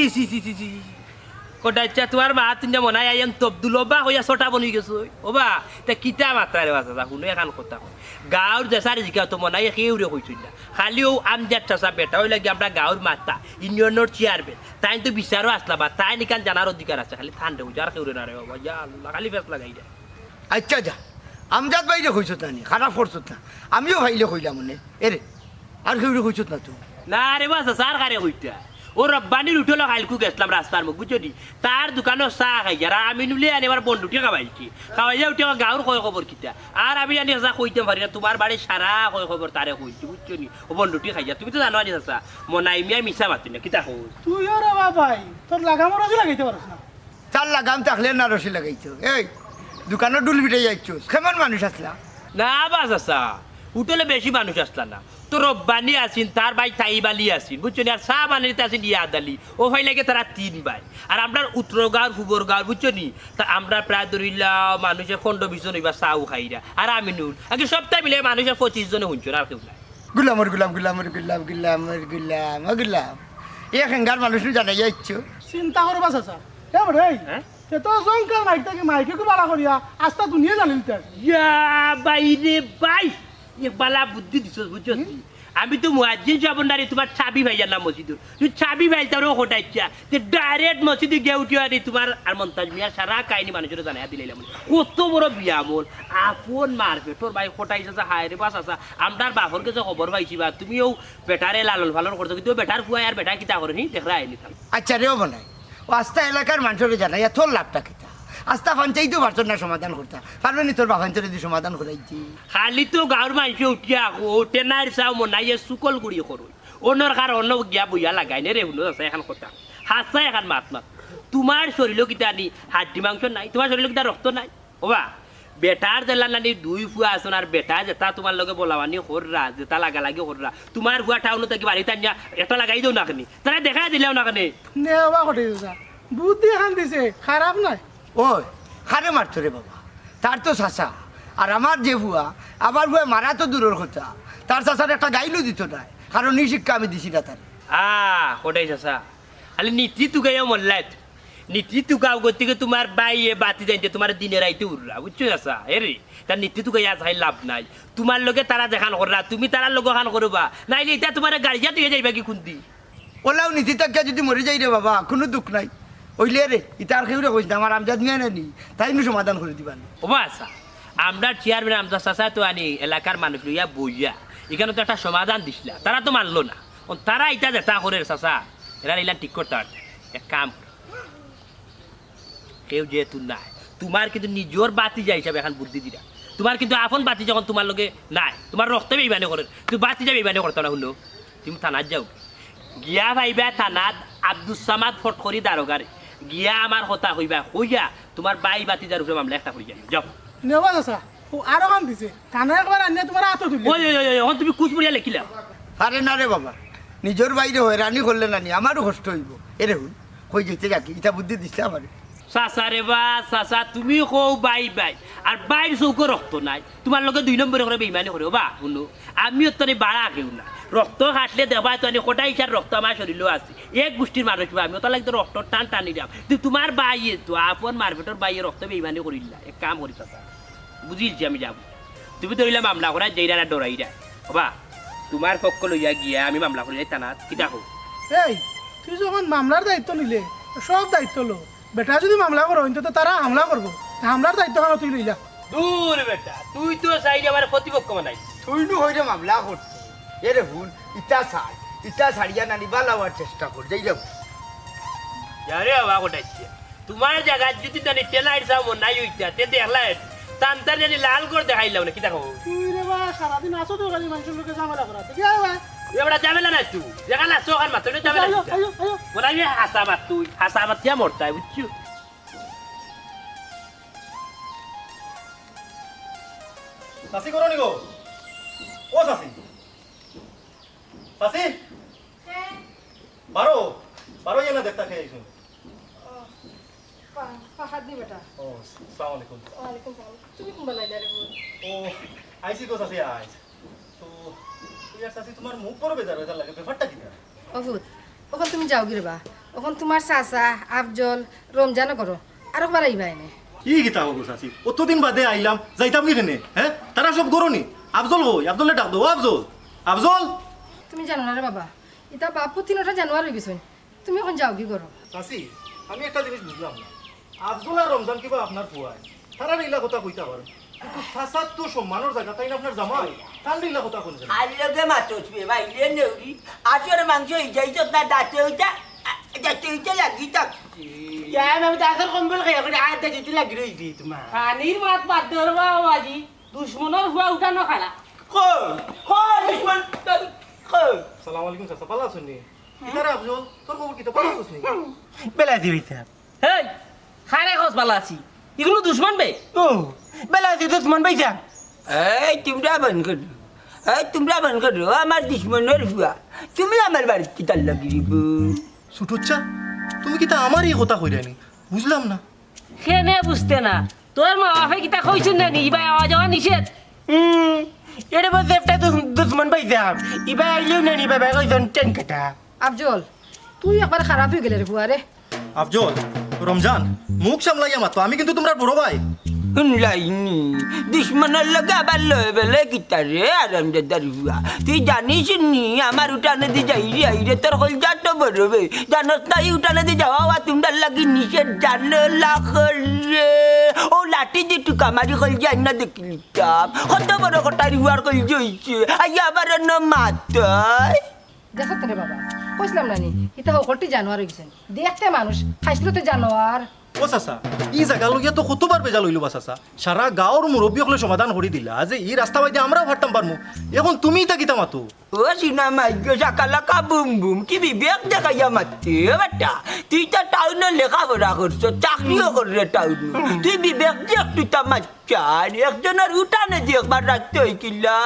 কোটাইছা তোমার মা তিনটা মনে হয় আইন তবদুল বা হইয়া ছটা বনি গেছো ও বা তা কিতা মাত্রা রে বাচ্চা শুনে এখান কথা গাঁৱৰ জেচাৰি জিকা তো মনে হয় সেউরে হইছিল না খালিও আমজাদ চাচা বেটা ওই লাগে আমরা গাঁৱৰ মাতা ইউনিয়নের চেয়ারম্যান তাই তো বিচারও আসলা বা তাই নিকান জানার অধিকার আছে খালি ঠান্ডা হয়ে যার সেউরে না রে বাবা ইয়া আল্লাহ খালি ফেস লাগাই দেয় আচ্ছা যা আমজাদ বাইরে হইছত না খারাপ করছত না আমিও ভাইলে কইলাম মনে এরে আর কেউ হইছত না তুই না রে বাচ্চা সার কারে হইতা ও রব্বানির উঠলো কালকু গেছিলাম রাস্তার মুখ বুঝছো নি তার দোকানও চাহ খাই আর আমি নুলে আনি আমার বন্ধুটি খাওয়াইছি খাওয়াইয়া উঠে আমার গাঁৱৰ কয় খবর কিতা আর আমি আনি আসা কইতে পারি না তোমার বাড়ির সারা কয় খবর তারে কইছি বুঝছো নি ও বন্ধুটি খাইয়া তুমি তো জানো আনি আসা মনাই মিয়া মিশা মাতি না কিতা কই তুই রে বাবাই তোর লাগাম রাজি লাগাইতে পারছ না চার লাগাম থাকলে না রসি লাগাইছো এই দোকানের ডুল পিটে যাইছোস কেমন মানুষ আসলা না বাস আসা উঠলে বেশি মানুষ আসলা না তো রব্বানি আসিন তার ভাই তাইবালি আসিন বুঝছো নি আর শাহ বানিতে আসিন ইয়াদ আলী ও ভাই লাগে তারা 3 ভাই আর আমরা উত্তর গাঁর ফুবর গাঁর বুঝছো নি তা আমরা প্রায় ধরিলা মানুষের 15-20 জন হইবা চাও খাইরা আর আমি নুন আগে সপ্তাহ মিলে মানুষের 25 জনে শুনছো আর কেউ নাই গুলামর গুলাম গুলামর গুলাম গুলামর গুলাম ও গুলাম এ খেঙ্গার মানুষ জানাই যাচ্ছ চিন্তা করবা চাচা হে বড় তে তো জংকার মাইকে কো বালা করিয়া আস্তা দুনিয়া জানিল তে ইয়া বাইরে বাই এক বালা বুদ্ধি দিছ বুঝছো আমি তো মুয়াজ্জিন সাবন্দারি তোমার চাবি ভাই জানা মসজিদ তুই চাবি ভাই তারও হটাইছা তে ডাইরেক্ট মসজিদে গিয়ে উঠিয়া দি তোমার আর মন্তাজ মিয়া সারা কাহিনী মানুষের জানাইয়া দিলাম কত বড় বিয়া মোর আপন মারবে তোর ভাই হটাইছে যে হায় রে বাস আসা আমদার বাপর কাছে খবর পাইছি বা তুমিও বেটারে লালন পালন করছো কিন্তু বেটার ফুয়া আর বেটা কিতা করে নি দেখরা আইনি থাম আচ্ছা রেও বনাই ও আস্তা এলাকার মানুষের জানাই তোর লাভটা কিতা আস্তা ফাঞ্চাইতেও পারতো না সমাধান করতা পারবে নি তোর বাফাঞ্চরে যদি সমাধান করাইছি খালি তো গাঁর মানুষ উঠিয়া ওঠে না চাও মনাইয়ে সুকল গুড়ি করো অন্যর কার অন্য গিয়া বইয়া লাগাই নে রে শুনো আছে এখন কথা হাসা এখন মাত মাত তোমার শরীরও কিতা নি হাড্ডি মাংস নাই তোমার শরীরও কিতা রক্ত নাই ওবা বেটার জেলা নানি দুই ফুয়া আসন আর বেটা যেটা তোমার লগে বলাবানি হররা যেটা লাগা লাগে হররা তোমার ফুয়া টাউন থেকে বাড়িতে আনিয়া এটা লাগাই দেও না কেন তারা দেখাই দিলেও না কেন নেওয়া কটে চাচা বুদ্ধি খান দিছে খারাপ নাই ওই খারে মারতো রে বাবা তার তো চাচা আর আমার যে ভুয়া আমার ভুয়া মারা তো দূরের কথা তার চাচার একটা গাইলও দিত না কারণ এই শিক্ষা আমি দিছি না তার ওটাই চাচা খালি নীতি তুকাইও মল্লাত নীতি তুকাও গতিকে তোমার বাইয়ে বাতি যাইতে তোমার দিনে রাইতে উড়রা বুঝছো চাচা হেরি তার নীতি তুকাইয়া চাই লাভ নাই তোমার লগে তারা দেখান কররা তুমি তারার লগে খান করবা নাইলে এটা তোমার গাড়িয়া দিয়ে যাইবা কি খুন্দি ওলাও নীতি তাকে যদি মরে যাই রে বাবা কোনো দুঃখ নাই ওইলে রে ইতার খেউরে কইস আমার আমজাদ মিয়া নানি তাই নি সমাধান করে দিবানি ওবা আচ্ছা আমরা চেয়ারম্যান আমজাদ চাচা তো আনি এলাকার মানুষ লইয়া বইয়া এখানে তো একটা সমাধান দিছিলা তারা তো মানলো না তারা এটা যেটা করে চাচা এরা নিলাম ঠিক করতে পারছে এক কাম কেউ যেহেতু নাই তোমার কিন্তু নিজের বাতি যায় হিসাবে এখন বুদ্ধি দিলা তোমার কিন্তু আপন বাতি যখন তোমার লগে নাই তোমার রক্ত বেইমানে করে তুমি বাতি যাবে বেইমানে করতো না শুনো তুমি থানাত যাও গিয়া ভাইবা থানাত আব্দুল সামাদ ফটখরি দারোগারে গিয়া আমার কথা হইবা হইয়া তোমার বাই বাতি যার উপরে মামলা একটা করে যাই যাও নেওয়া চাচা ও আরো খান দিছে থানা একবার আনিয়া তোমার হাতে তুলি ওই এখন তুমি কুচপুরিয়া লেখিলা আরে না রে বাবা নিজের বাইরে হয়রানি করলে নানি আমারও কষ্ট হইব এরে হুন কই যেতে যাকি ইটা বুদ্ধি দিছিলে আমার চাচা রে বা চাচা তুমি কও বাই বাই আর বাইর চৌকো রক্ত নাই তোমার লগে 2 নম্বরে করে বেইমানি করে বা শুনো আমিও তো বাড়া কেউ না রক্ত কাটলে দেবা তো কোটাই ইচ্ছার রক্ত আমার শরীরও আছে এক গোষ্ঠীর মানুষ আমিও তো লাগতো রক্ত টান টানি যাম কিন্তু তোমার বাইয়ে তো আপন মারপেটর বাইয়ে রক্ত বেইমানি করিলা এক কাম করি চাচা বুঝিলছি আমি যাবো তুমি তো হইলা মামলা করা যেইরা না ডরাইরা বা তোমার পক্ষ লইয়া গিয়া আমি মামলা করে যাই টানা কিটা হোক এই তুই যখন মামলার দায়িত্ব নিলে সব দায়িত্ব লো বেটা যদি মামলা করো তো তারা হামলা করবো হামলার দায়িত্ব কেন তুই লইলা দূর বেটা তুই তো চাইলে আমার প্রতিপক্ষ বানাই তুই নু হইরে মামলা করতে এরে হুন ইটা ছাড়িয়া নানি বালাবার চেষ্টা কর যাই যাবো আরে বাবা কোটাইছে তোমার জায়গা যদি জানি টেলাইট যাও নাই হইতা তে দেখলাই তান্তার জানি লাল করে দেখাইলাম না কিটা কও তুই রে বা সারাদিন আসো তো খালি মানুষের লোকে ঝামেলা করাতে কি হয় এবারে ঝামেলা না তুই জায়গা না সোখান মাত্র ঝামেলা বলাই হাসামাত তুই হাসামাত যা মরতাই বুঝছো সাসি করো নিগো ও সাসি সাসি বারো বারো না দেখতা খেয়ে আইছো পাহাড় দি বেটা ও আসসালামু আলাইকুম ওয়ালাইকুম সালাম তুমি কোন বানাইলা রে ও আইসি গো সাসি আইস তো ইয়ার সাসি তোমার মুখ বড় বেজার বেজার লাগে ব্যাপারটা কি না অভূত ওখান তুমি যাও গিরবা ওখান তোমার চাচা আফজল রমজানও করো আর একবার আইবা এনে কি গীতা হবো সাসি অতদিন বাদে আইলাম যাইতাম কি কেনে হ্যাঁ তারা সব গরনি আফজল হই আফজলে ডাক দো আফজল আফজল তুমি জানো না রে বাবা এটা বাপু 3টা জানুয়ারি গেছে তুমি এখন যাও কি করো সাসি আমি একটা জিনিস বুঝলাম না আফজল আর রমজান কিবা আপনার ফুয়ায় তারা এইলা কথা কইতা পারে কিন্তু সাসাত তো সম্মানের জায়গা তাই না আপনার জামাই কান এইলা কথা কোন জায়গা আলোকে মাতোছবে ভাইলে নেউরি আসর মাংস ইজাইত না দাতে হইতা লাগি থাকছি আমি তাদের কম্বল খেয়ে করে আধা যেতে লাগি রয়েছি তোমার পানির মাত বাদ ধরবা আজি দুশ্মনের হুয়া উঠানো খালা সালাম আলাইকুম চাচা পালা শুনি ইতারে আফজল তোর খবর কি তো পালা শুনি বেলাতি হইতা হেই খানে খোঁজ পালা আছি এগুলো দুশ্মন বে ও বেলাতি দুশ্মন পাইছা এই তোমরা বন করো আমার দুশ্মনের হুয়া তুমি আমার বাড়িতে কি তার লাগি সুটুচ্চা তুমি কি তা আমার এই কথা কইরানি বুঝলাম না খেনে বুঝতে না তোর মা বাপে কিতা কইছেন না নি বা আওয়া যাওয়া নিষেধ এটা বলছে একটা দুশ্মন পাইছাম ইবা আইলেও নেনি বাবা কইজন টেন কাটা আফজল তুই একবার খারাপ হয়ে গেলে রে বুয়ারে আফজল রমজান মুখ সামলাইয়া মাতো আমি কিন্তু তোমরা বড় ভাই শুনলাইনি দুশ্মনের লগে আবার লয়ে বেলে কিতা রে আরাম দাদার বুয়া তুই জানিস নি আমার উঠানে দিয়ে যাই রে তোর হল যা তো বড়বে জানোস না এই উঠানে দিয়ে যাওয়া তুমটার লাগি নিষেধ জানো লাখ রে ও লাঠি দিয়ে তুই কামারি হল যাই না দেখলিতাম কত বড় কটার বুয়ার কল জইছে আইয়া আবার ন মাতায় দেখো রে বাবা কইছিলাম না নি এটা হকটি জানোয়ার হইছেন দেখতে মানুষ খাইছিল তো জানোয়ার ও চাচা ই জায়গা লইয়া তো কতবার বেজা লইলো বা চাচা সারা গাঁৱৰ মুরব্বী হলে সমাধান করে দিলা যে ই রাস্তা বাইতে আমরাও হাঁটতাম পারমু এখন তুমি তা কিতা মাতো ও সিনা মাইকে সাকালাকা বুম বুম কি বিবেক দেখাইয়া মারতে বেটা তুই তো টাউনে লেখাপড়া করছো চাকরিও করে টাউনে তুই বিবেক দেখ তুই তা মাচ্চার একজনের উঠানে দিয়ে একবার রাখতে হইকিলা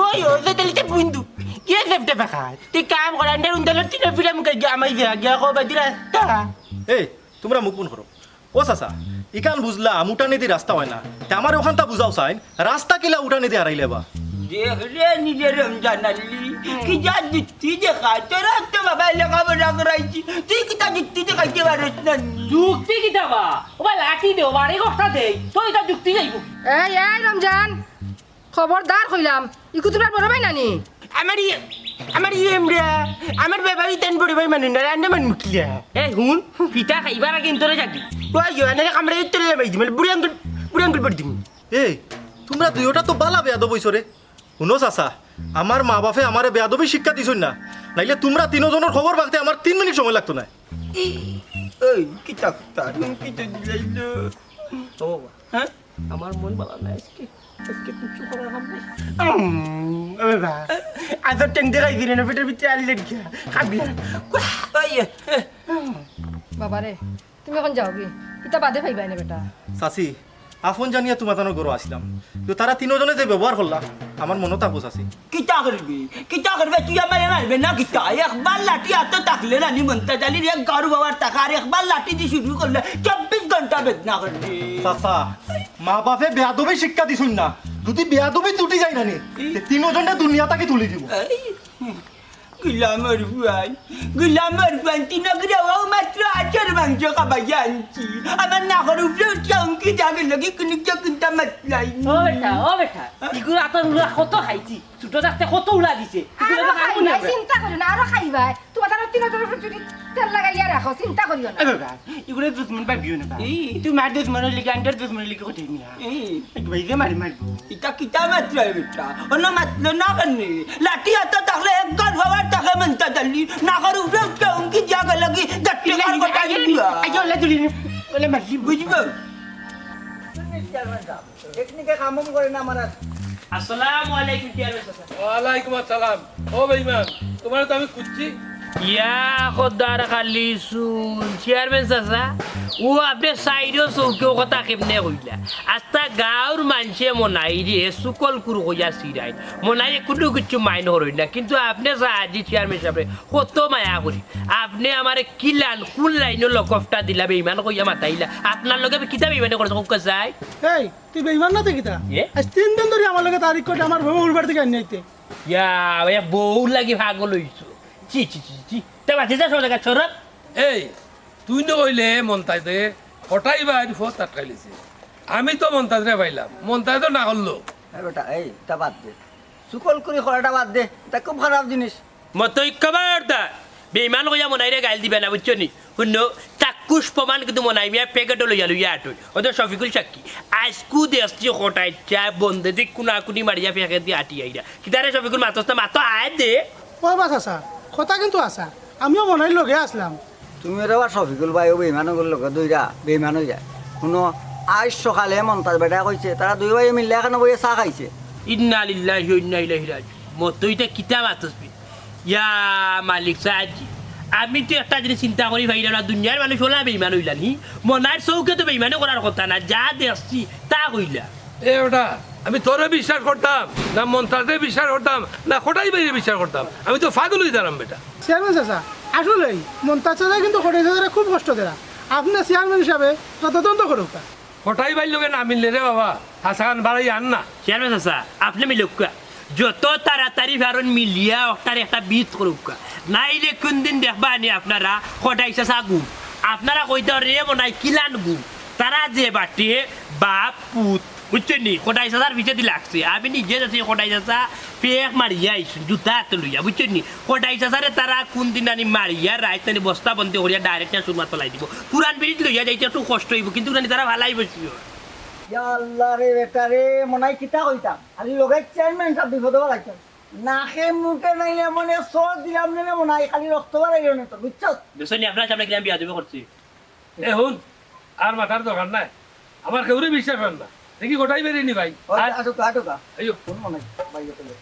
ওই ও যে তেলিতে বুন্দু কে সেফটে পাখা তুই কাম করা আন্ডার উন্দালের তিন ফিরাম কে আমাই গিয়া কো বাদি রাস্তা এই তোমরা মুখ বন্ধ করো ও চাচা ইকান বুঝলা উঠানে দিয়ে রাস্তা হয় না তে আমার ওখানটা বুঝাও চাইন রাস্তা কিলা উঠানে দিয়ে হারাইলে বা দেখ রে নিজের রমজান আলী কি যা যুক্তি দেখায় তোরা তো বাবা লেখাপড়া করাইছি তুই কি তা যুক্তি দেখাইতে পারিস না যুক্তি কি দাবা ওবা লাঠি দেও বাড়ি কথা দেই তুই তা যুক্তি যাইব এই এই রমজান খবরদার কইলাম ইকু তোরা বড় ভাই নানি আমার এমরা আমার বাবাই তেন বড় ভাই মানুষ না রান্না মান মুটলিয়া এই হুন পিতা খাইবার আগে তোরে যাবি ওই এনে কামড়ে তোরে বাই দিম বুড়ি আঙ্গুল পড়ি দিম এই তোমরা দুইটা তো বালা বেয়াদব হইছো রে শুনো চাচা আমার মা বাপে আমারে বেয়াদবি শিক্ষা দিছই না নাইলে তোমরা তিনজনের খবর রাখতে আমার 3 মিনিট সময় লাগতো না এই কি টাকতা কি তো দিলাইলো ও হ্যাঁ আমার মন ভালো না আজকে কিছু করার কাম নাই বাবা আজ টেন দেখাই দিলে না পেটের ভিতরে আলি লেগে খাবি ওই বাবা রে তুমি এখন যাও কি এটা বাদে পাইবাই না বেটা চাচি আফন জানিয়া তোমার গরো আসলাম তো তারা তিনজনে যে ব্যবহার করলাম আমার মনে তাপস আছে কিতা করবি তুই আমার মারবে না কিতা একবার লাঠি হাতে থাকলে না মন্তাজ আলীর এক গরু বাবার টাকা আর একবার লাঠি দিয়ে শুরু করলে 24 ঘন্টা বেদনা করবি চাচা মা বাপে বেয়াদবি শিক্ষা দিছুন না যদি বেয়াদবি টুটি যায় না নি তিনজনে দুনিয়া তাকে তুলি দিব গুলামের বুয়াই তিনগরে ও মাত্র আচার মাংস খাবাই আনছি আমার নাকের উপরে উঠিয়া উনকি যাবে লগে কুনিকে কুনটা মাতলাই ও বেটা ইগুলো আতর উলা কত খাইছি ছোট থাকতে কত উলা দিছে আরো খাইবাই চিন্তা করি না আরো খাইবাই তোমার তার তিন ধরে যদি তেল লাগাইয়া রাখো চিন্তা করিও না বাবা ইগুলো দুশ্মন পাবিও না তুই মার দুশ্মনের লিগে আন্ডার দুশ্মনের লিগে কোথায় মিয়া ভাই যে মারবো ইটা কিতা মাত্রাই বেটা অন্য মাতলো না কেনে লাঠি হাতে থাকলে এক গর বাবার টাকা মন্তা দালি নাকের উপরে উঠিয়া উনকি যাবে লগে গাট্টি কার কথা দিবা আইও লে তুলি বলে মারলি বুঝবো টেকনিকে কামম করে না আমার আসসালামু আলাইকুম চেয়ারম্যান চাচা ওয়ালাইকুম আসসালাম ও বেঈমান তোমার তো আমি খুঁজছি ইয়া খোদার খালি শুন চেয়ারম্যান চাচা ও আপনি সাইডও চৌকেও কথা কেমনে কইলা আস্তা গাঁৱৰ মানুষে মনাই রে সুকল কুরু কইয়া সিরাই মনাই কোনো কিছু মাইন হরই না কিন্তু আপনি আজি চেয়ারম্যান সাহেব কত মায়া করি আপনি আমারে কিলান কোন লাইনের লকফটা দিলা বেঈমান কইয়া মাতাইলা আপনার লগে কিতা বেঈমান করে কোকা যায় এই তুই বেইমান না দেখিতা আজ 3 দিন ধরে আমার লগে তারিখ করে আমার বউ উড়বার থেকে আনি আইতে ইয়া ভাইয়া বউ লাগি ভাগল হইছো চি চি চি চি তে বাতি যা সরে গা ছরত এই তুই ন কইলে মন্তাজে হঠাই বাড়ি ফোন তাটকাইলিছে আমি তো মন্তাজরে পাইলাম মন্তাজ তো না করলো বেটা এই তা বাদ দে সুকল করে করাটা বাদ দে তা খুব খারাপ জিনিস মতই খবরদার বেইমান কইয়া মনাইরে গাইল দিবে না বুঝছো নি শুনো চাক্ষুষ প্রমাণ কিন্তু মনাই মিয়া পেকেট লইয়া লইয়া আটই ওদের শফিকুল সাক্ষী আজকু দেখছি হঠাই চা বন্ধে দিক কুনাকুনি মারিয়া পেকে দিয়ে আটি আইরা কিতারে শফিকুল মাতস্তা মাতো আয় দে ও বাস আসা কথা কিন্তু আসা আমিও মনাই লগে আসলাম তুমি এবার শফিকুল ভাই ও বেইমানগুলোর লগে দুইটা বেইমান হয়ে যায় শুনো আজ সকালে মন্তাজ বেটা কইছে তারা দুই ভাই মিলে এখানে বইয়ে চাহ খাইছে ইন্না লিল্লাহি ওয়া ইন্না ইলাইহি রাজিউন মতইটা কিতা মাতসবি ইয়া মালিক সাজি আমি তো একটা জিনিস চিন্তা করি ভাইরা না দুনিয়ার মানুষ হলা বেইমান হইলা নি মনার চৌকে তো বেইমান করার কথা না যা দেখছি তা কইলা এ ওটা আমি তোরে বিশ্বাস করতাম না মন্তাজে বিশ্বাস করতাম না কোটাই বাইরে বিশ্বাস করতাম আমি তো ফাগল হয়ে দাঁড়াম বেটা চেয়ারম্যান চাচা আসলেই মন্তাজ চাচা কিন্তু কোটাই চাচারা খুব কষ্ট দেয়া আপনি চেয়ারম্যান হিসাবে তদন্ত করুক কোটাই বাইর লোকে না মিললে রে বাবা হাসান বাড়াই আন না চেয়ারম্যান চাচা আপনি মিলুকা যত তাড়াতাড়ি ভারণ মিলিয়া ওটার একটা বিট করুক নাইলে কোন দিন দেখবা নি আপনারা কটাই চাষা গু আপনারা কইতে রে মনাই কিলান গু তারা যে বাটে বাপ পুত বুঝছেন নি কটাই চাষার পিছিয়ে লাগছে আমি নিজে যাচ্ছি কটাই চাষা পেক মারিয়া আইসুন জুতা হাতে লইয়া বুঝছেন নি কটাই চাষারে তারা কোন দিন আনি মারিয়া রাইতানি বস্তা বন্দি করিয়া ডাইরেক্ট সুরমা তলাই দিব পুরান বিড়িত লইয়া যাইতে একটু কষ্ট হইব কিন্তু তারা ভালাই বসিও আল্লাহ রে বেটা রে মনাই কিতা কইতাম খালি লগে চেয়ারম্যান সাহেব বিপদ হওয়া লাগতাম নাকে মুখে নাইলে মনে সর দিলাম নে মনাই খালি রক্ত বাড়াইল না তো বুঝছো বুঝছেন নি আপনার সামনে কিলাম বিয়া দেবে করছি এ হুন আর মাথার দোকান নাই আমার কেউরে বিশ্বাস করেন না দেখি গোটাই বেরিয়ে নি ভাই আটুকা আটুকা আইয়ো কোন মনাই বাইরে চলে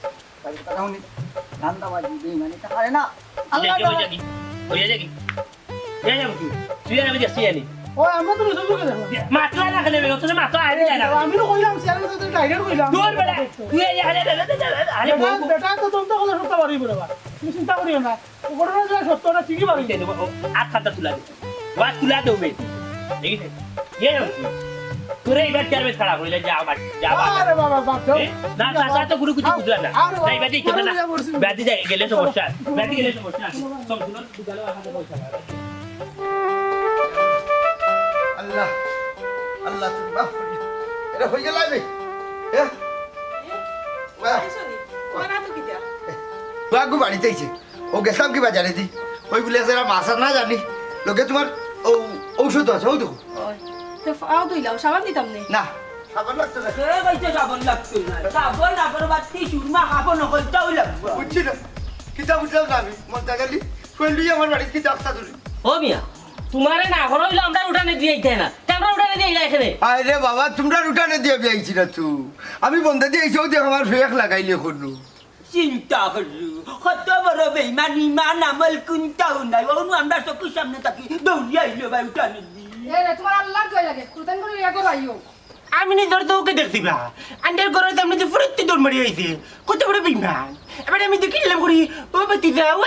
বাইরে কথা শুনি ধান্দা বাজি দিই মানে তা পারে না আল্লাহ হইয়া যাকি তুই আমি যাচ্ছি আনি ও আমরা তো বুঝবো কেন মাতলা না খেলে বেরো তুমি মাতলা আইলে না আমি তো কইলাম চেয়ারম্যান তো ডাইরেক্ট কইলাম দূর বেটা তুই এখানে আরে বেটা তো তোমরা কত সত্য বাড়ি বড় বা তুমি চিন্তা করিও না ঘটনা যা সত্যটা ঠিকই বাড়ি দেব আট খাতা তুলা দে ওয়া তুলা দেবে দেখিস ইয়ে তোরে এবার চেয়ারম্যান খারাপ হইলে যা আমার যা আরে বাবা বাপ না না তো গুরু কিছু বুঝলা না নাই বাদি কেন না বাদি যাই গেলে সমস্যা বাদি গেলে সমস্যা সব শুনো দুগালো আহাতে পয়সা আল্লাহ আল্লাহ তুমি মাফ করিও এটা হয়ে গেল আমি বাগু বাড়িতে আইছে ও গেছিলাম কি বাজারে দি ওই বলে যারা মাছ না জানি লোকে তোমার ঔষধ আছে ও দেখো সাবান দিতাম নেই না সাবান লাগতো না কে কইতে সাবান লাগতো না সাবান আবার বাতি সুরমা খাবো নকলটাও লাগবো বুঝছি না কিতাব উঠলাম না আমি মনটা গেলি কইলি আমার বাড়িতে কিতাব তা ধরি ও মিয়া তোমারে না ঘর হইলো আমরা উঠানে দিয়ে আইতে না আমরা উঠানে দিয়ে আইলা এখানে আরে বাবা তোমরা উঠানে দিয়ে বিয়াইছি না তুই আমি বন্ধে দিয়েছি ও দেখ আমার ফেক লাগাইলে করলু চিন্তা করলু কত বড় বেইমান ইমান আমল কোনটাও নাই অনু আমরা চোখের সামনে থাকি দৌড়িয়ে আইলো ভাই উঠানে এ রে তোমার আল্লাহর জয় লাগে কুরতান করে ইয়া করো আইও আমি নিজের তো ওকে দেখছি বা আন্ডার ঘরে সামনে যে ফুরতি দৌড় মারি আইছে কত বড় বেইমান এবার আমি দেখিলাম করি ও বাতিজা ও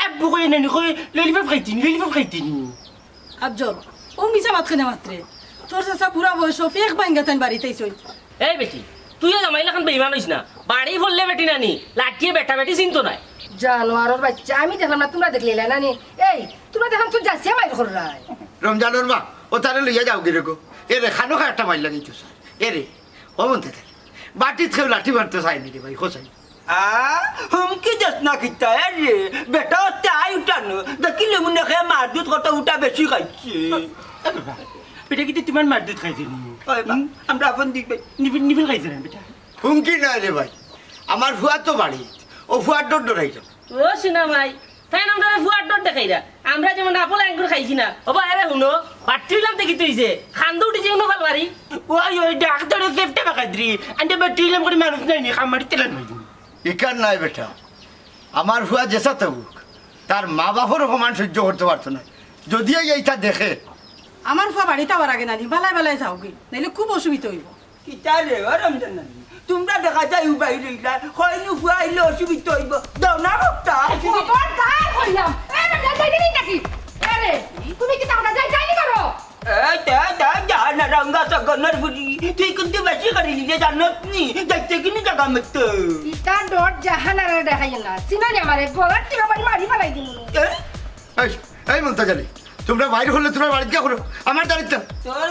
আব্বু কই নানি কই ললিপপ খাইতিনি আফজল ও মিছা মাত খানে মাত্রে তোর চাচা পুরা বয়স ফেক বাইঙ্গা তাই বাড়িতে আইছই এই বেটি তুইও জামাই লাখান বেইমান হইস না বাড়ি বললে বেটি নানি লাঠিয়ে বেটা বেটি চিন্তা নাই জানোয়ারের বাচ্চা আমি দেখলাম না তোমরা দেখলে না নি এই তোমরা দেখলাম তুই যাচ্ছে মাইর করে রাই রমজানের মা ও তারে লইয়া যাও গিরে গো এ রে খানো খা একটা মাইল লাগাইতো স্যার এ রে ও মনতে থাকে বাটি খেয়ে লাঠি মারতে চাইনি রে ভাই খোঁচাই হুমকি দেশ না কিতা রে বেটা তাই উঠানো দেখিলে মনে খেয়ে মার দুধ কত উঠা বেশি খাইছে বেটা কিন্তু তোমার মার দুধ খাইছিনি আমরা আপন দিক নিফিল খাইছে না বেটা হুমকি না রে ভাই আমার ফুয়া তো বাড়ি ও ফুয়ার ডর ডরাই যাও ও সিনা ভাই তাই আমরা ফুয়ার ডর দেখাইরা আমরা যেমন আপল আঙ্গুর খাইছি না ও বাইরে হুনো পাট্টিলাম দেখি তুইছে খান্দু উঠে যেও ভাল মারি ওই ডাক্তারের সেফটি বাকাদ্রি আন্ডে বেটিলাম করে মানুষ নাই নি খামারি তেলান হই একার নাই বেটা আমার ফুয়া যেসা থাকুক তার মা বাপের অপমান সহ্য করতে পারতো না যদিও এইটা দেখে আমার ফুয়া বাড়িতে আবার আগে নানি বালাই বালাই যাও কি নাইলে খুব অসুবিধা হইব কিতা রে রমজান তোমরা দেখা যায় উবাই রইলা হয়নি ফুয়াইলে অসুবিধা হইব দাও না রক্তা খবর কার কইলাম এ না যাই দিন নাকি আরে তুমি কি তাহলে যাই করো জানা রঙ্গা সগনের বুড়ি তুই কিন্তু বেশি করি নিজে জানত নি দেখতে কিনি জায়গা মত ইটা ডট জাহানারা দেখাই না সিনানি আমারে গলার টিপা বাড়ি মারি ফেলাই দিন এই মন্তাজালি তোমরা বাইরে হলে তোমরা বাড়িতে করো আমার দাঁড়িয়ে তোর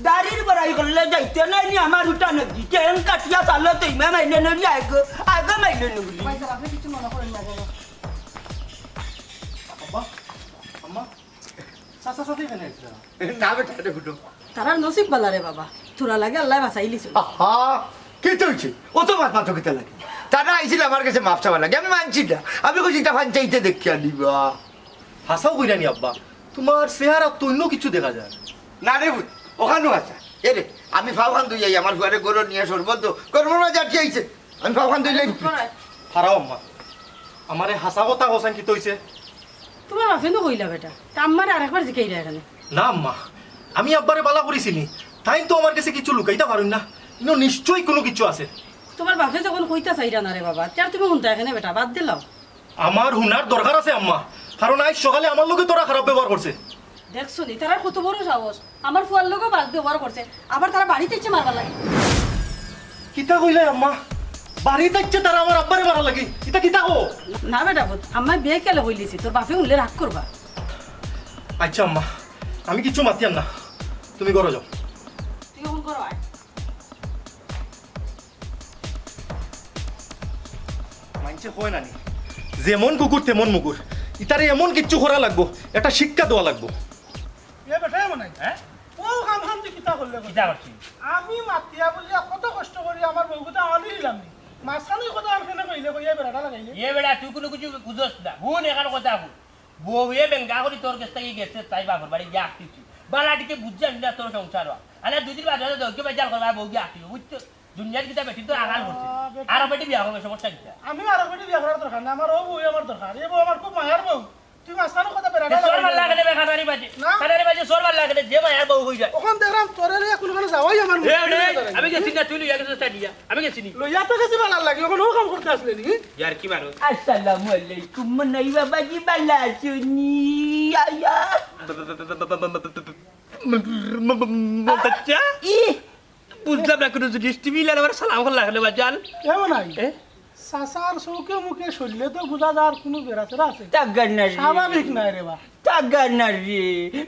দাড়ির বড়াই করলে যাইতে নাই নি আমার উঠা নাকি ট্রেন কাটিয়া চালো তুই মাইলে নলি আগে মাইলে নলি পয়সা আপনি কিছু মনে করেন না গো আব্বা আম্মা চাচা সাথে এখানে আইছিলা না বেটা এটা ফুটো তারার নসিব বালা রে বাবা তোরা লাগে আল্লাহ বাঁচাইলিছ আহা কি তো হয়েছে ও তো মাথা তো কিতা লাগে তারা আইছিল আমার কাছে মাপ চাওয়া লাগে আমি মানছি না আমি কইছি তা ফানচাইতে দেখি আনিবা হাসাও কইরানি আব্বা তোমার চেহারা তো অন্য কিছু দেখা যায় না রে বুঝ ওখানেও আছে এ রে আমি ফাওখান দুই যাই আমার ঘরে গরু নিয়ে সরবত গরম না যাচ্ছি আইছে আমি ফাওখান দুই লাই হারাও আম্মা আমারে হাসা কথা কোসান কি তইছে তোমার বাপে তো কইলা বেটা তা আমার আরেকবার জিকাইরা এখানে না আম্মা আমি আব্বারে বালা করেছিলি তাই তো আমার কাছে কিছু লুকাইতে পারুন না ইনো নিশ্চয়ই কোনো কিছু আছে তোমার বাপে যখন কইতা চাইরা না রে বাবা তার তুমি শুনতা এখানে বেটা বাদ দিলাও আমার হুনার দরকার আছে আম্মা কারণ আজ সকালে আমার লোকে তোরা খারাপ ব্যবহার করছে দেখছো নি তারা কত বড় সাহস আমার ফুয়ার লোকও বাদ ব্যবহার করছে আবার তারা বাড়িতে ইচ্ছে মারবার লাগে কিতা কইলে আম্মা বাড়ি যাচ্ছে তারা আমার আব্বারে মারা লাগি এটা কিতা হো না বেটা বুত আমার বিয়ে কেলে হইলিছি তোর বাপে উনলে রাগ করবা আচ্ছা আম্মা আমি কিছু মাতিয়াম না তুমি ঘরে যাও তুই ফোন করো আয় মানছে হয় নানি যেমন কুকুর তেমন মুকুর ইতারে এমন কিচ্ছু করা লাগবো একটা শিক্ষা দেওয়া লাগবো এ বেটাই মনাই হ্যাঁ ও কাম হাম তুই কিতা করলে কিতা করছি আমি মাতিয়া বলি কত কষ্ট করি আমার বউকে আমার দিলাম নি মাছখানি কথা আর কেন কইলে কইয়া বেড়াটা লাগাইলে এ বেড়া তুই কোনো কিছু বুঝোস না হুন এখান কথা হুন বউয়ে বেঙ্গা করি তোর কাছ থেকে গেছে তাই বাপর বাড়ি গিয়ে আসতেছি বালাটিকে বুঝছি আমি না তোর সংসার আরে দুদিন বাদে দৌড়কে বেজাল করবা বউ গিয়ে আসতিব বুঝছো দুনিয়ার কিতা বেটি তো আগাল করছে আর বেটি বিয়া হবে সমস্যা কিতা আমি আর বেটি বিয়া করার দরকার না আমার ও বউ আমার দরকার এ বউ আমার খুব মায়ার বউ তুই মাছখানি কথা বেড়াটা সোর ভাল লাগে বে খানারি বাজে না। খানারি বাজে সোর ভাল লাগে যে মায়ের বউ হই যায় ওখান দেখলাম তোরে লিয়া কোনখানে যাওয়াই আমার আমি গেছি না তুই লইয়া গেছিস দিয়া আমি গেছি নি লইয়া তো গেছি ভালো লাগে ওখানে ও কাম করতে আসলে নি ইয়ার কি মারো আসসালামু আলাইকুম মনাই বাবাজি বালা শুনি আয়া বাচ্চা বুঝলাম না কোনো জিনিস তুমি আমার সালাম করে লাগলে বাজাল কেমন নাই সাসার চৌকে মুখে শরীরে তো বোঝা যার কোনো বেড়াচেরা আছে তাগানারি স্বাভাবিক নাই রে বা তাগানারি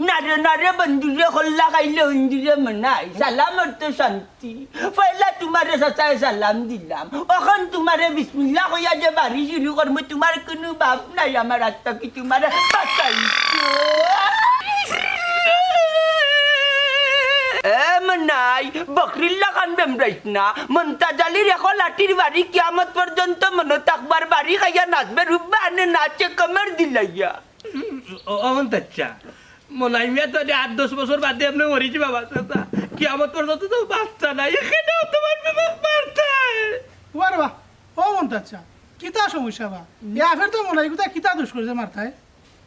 নারে নারে বন্ধুরে হল্লা খাইলে বন্ধুরে মনাই সালাম তো শান্তি পয়লা তোমারে সাসায় সালাম দিলাম এখন তোমারে বিসমিল্লাহ কইয়া যে বাড়ি শুরু করবো তোমার কোনো বাপ নাই আমার আত্মা কি তোমারে বাঁচাইছো মনাই বকরিল্লা খান বেমরাইস না মন্তাজালির এখন লাঠির বাড়ি কিয়ামত পর্যন্ত মনে থাকবার বাড়ি খাইয়া নাচবে রূপবে আনে নাচে কমের দিলাইয়া অমন তাচ্চা মনাই মিয়া তো 8-10 বছর বাদে আপনি মরিছি বাবা চাচা কি আমার পর্যন্ত তো বাচ্চা নাই এখানেও তোমার বাচ্চা ওয়ার বা ও মন আচ্ছা কিতা সমস্যা বা এ আফের তো মনে হয় কিতা দোষ করেছে মাথায়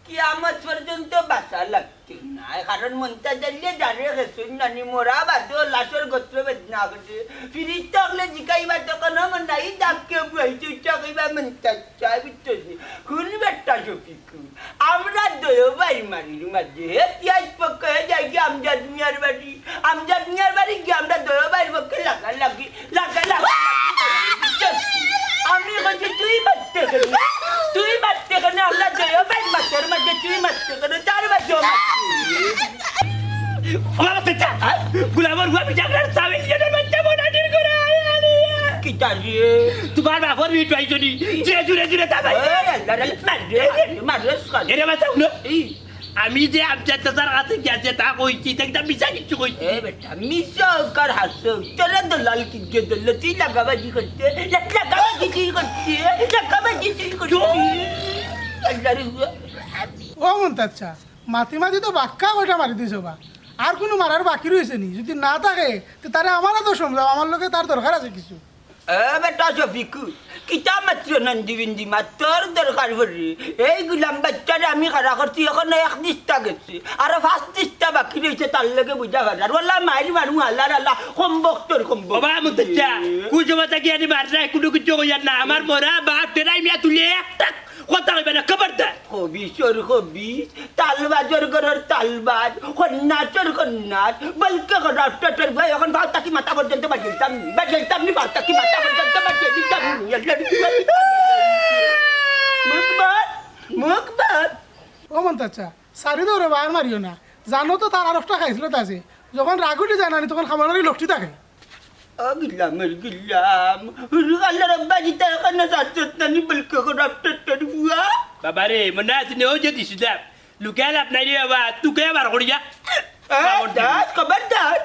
কিয়ামত পর্যন্ত বাঁচা লাগছে না কারণ মন্তাজালিয়ে জানে গেছুন নানি মোরা বাদে লাশর গোত্র বেদনা করছে ফিরিস থাকলে জিকাইবা তখন মনাই ডাককে বুঝাইছে চাকাইবা মন্তাজা বুঝছি খুন বেটা শফিকু আমরা দয় বাড়ি মারির মাঝে পিয়াজ পক্কা হয়ে যাই কি আমজাদ মিয়ার বাড়ি গিয়ে আমরা দয় বাড়ির পক্ষে লাগি আমি বলছি তুই বাচ্চা কেন আমরা দয় বাড়ি মাছের মাঝে তুই মারতে কেন 4 বছর গুলামর হুয়া বিজাগরার সাবিল জনের বাচ্চা মোনাটির করে কি জানি তোমার বাপর মিট পাইছনি যে জুড়ে দাবাই এরে বাচ্চা উনো আমি যে আমজাদ দাদার কাছে গেছে তা কইছি একটা মিছা কিছু কইছি বেটা মিশা কর হাসো চলে দলাল কি দল তুই লাগাবাজি করতে ও মন আচ্ছা মাতি মাতি তো বাক্কা ওইটা মারি দিছো বা আর কোনো মারার বাকি রয়েছে নি যদি না থাকে তো তারে আমারও তো সমঝাও আমার লোকে তার দরকার আছে কিছু বেটা শফিকু কিতা মাত্র নন্দী বিন্দি তোর দরকার পড়ি এই গুলাম বাচ্চারে আমি খারা করছি এখন 1 দিস্তা গেছে আর 5 দিস্তা বাকি রয়েছে তার লগে বুঝা ভাড়ার ওলা মাইল মারু আল্লাহ কম্বক তোর কম্বক বাবা মুতচ্চা কুজমাতা কি আনি মাররা কোনো কিছু কইয়া না আমার মরা বাপ তেরাই মিয়া তুলে একটা কথা কইবে না খবরদার হবিস তালবাজর গরর তালবাজ কন্যাচর কন্যাচ বলকে রাষ্ট্রের ভাই এখন ভাত তাকি মাথা পর্যন্ত বাজাইতাম নি ভাত তাকি মাথা পর্যন্ত বাজাই দিতাম মুখবাদ ও মন আচ্ছা সারি দৌড়ে বার মারিও না জানো তো তার আরফটা খাইছিল তাছে যখন রাগুটি জানানি তখন খামারের লোকটি থাকে গিলাম আল্লাহ রব্বা জিতা এখন সাতনি বলকে রাষ্ট্রের বুয়া বাবা রে মনে আছে নে ও যে দিছিলাম লুকাল আপনার রে বাবা তুই কে বার করিয়া খবরদার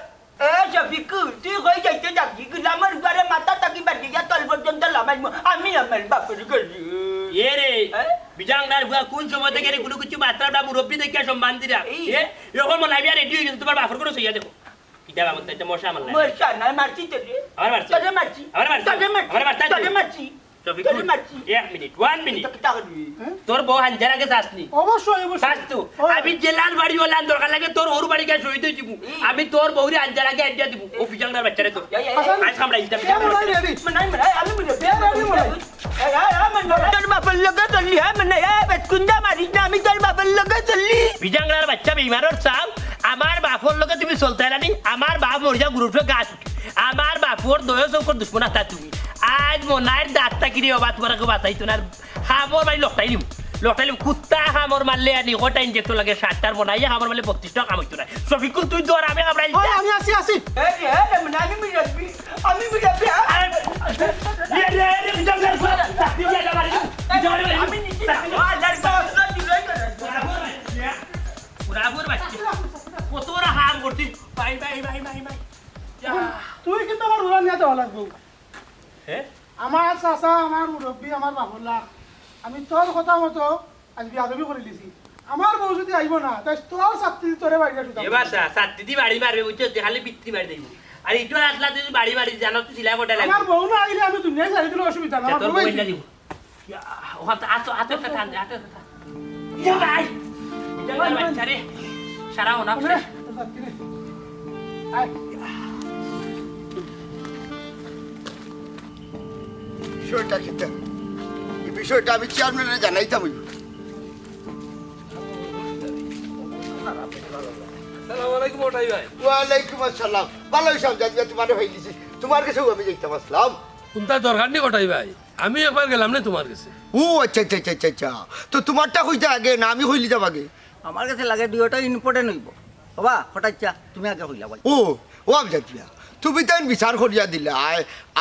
শফিকু তুই হয়ে যাইতে যাবি আমার ঘরে মাথা থাকি বাড়ি যা তল পর্যন্ত লামাই আমি আমার বাপের ঘরে এ রে বিজাংনার বুয়া কোন সময় থেকে কোনো কিছু মাত্রাটা মুরব্বী দেখে সম্মান দিরা এরকম মনে হয় রেডি হয়ে গেছে তোমার বাপের কোনো সইয়া দেখো কিটা বাবা তো মশা আমার লাগে মশা নাই মারছি তোরে আমার মারছি তোরে মারছি তোরে মারছি শফিক 1 মিনিট তোর বউ হাঞ্জার আগে যাসনি অবশ্যই শাস্তু আমি জেলার বাড়ি ওলান দরকার লাগে তোর ওর বাড়ি গিয়ে শহীদ দিব আমি তোর বউরে হাঞ্জার আগে আইডিয়া দিব ও বিজাংনার বাচ্চারে তো আজ কামড়াই দিতাম তোর বাপের লগে চললি হ্যাঁ মানে বেতকুন্দা মারিস না আমি তোর বাপের লগে চললি বিজাংনার বাচ্চা বিমারর চাও আমার বাপর লগে তুমি চলতে রানি আমার বাপ মরিয়া গুরুত্ব গাছ আমার বাপর দয় চৌকর দুশ্মন আতা তুমি আজ মনাইর দাঁতটা কিনে অবা তোমার বাঁচাইতো না খামর মানে লকটাই নিম কুত্তা খামর মারলে আর নিকটা ইঞ্জেক্টর লাগে 60টার মনাইয়া খামর মারলে 32 টাকা কামাইতো না সফিকুল তুই দৌড় আমি কামড়াই আমি আসি আমি মিরাবি কতরা হাম করছি ভাই তুই কিন্তু আমার উড়ান নিয়ে দেওয়া লাগবো হ্যাঁ আমার চাচা আমার মুরব্বী আমার বাবুল্লা আমি তোর কথা মতো আজ বিয়াদবি করে দিছি আমার বউ যদি আইব না তাই তোর ছাত্রী তোরে বাড়িটা শুধু এবার সাত্তি দি বাড়ি মারবে বুঝছো খালি বিত্রি মারি দেব আর ইটো আসলা তুই বাড়ি মারি জানো তুই সিলাই কোটা লাগবে আমার বউ না আইলে আমি দুনিয়ায় ছাড়ি দিলে অসুবিধা না আমার তোর বউ বই না দিব ওখান আতো আতো টান আতো ইয়া ভাই এটা বাচ্চা রে সারা ওনা বিষয়টা কিতা এই বিষয়টা আমি চেয়ারম্যানে জানাইতাম আসসালামু আলাইকুম ওটাই ভাই ওয়ালাইকুম আসসালাম ভালো হিসাব জানি তোমার হইলিছি তোমার কাছেও আমি যাইতাম আসলাম কোনটা দরকার নেই ওটাই ভাই আমি একবার গেলাম না তোমার কাছে ও আচ্ছা আচ্ছা আচ্ছা আচ্ছা তো তোমারটা হইতে আগে না আমি হইলি যাব আগে আমার কাছে লাগে দুইটা ইম্পর্টেন্ট হইব বাবা হঠাৎ তুমি আগে হইলা ভাই ও আমজাদিয়া তুমি তো বিচার করিয়া দিলা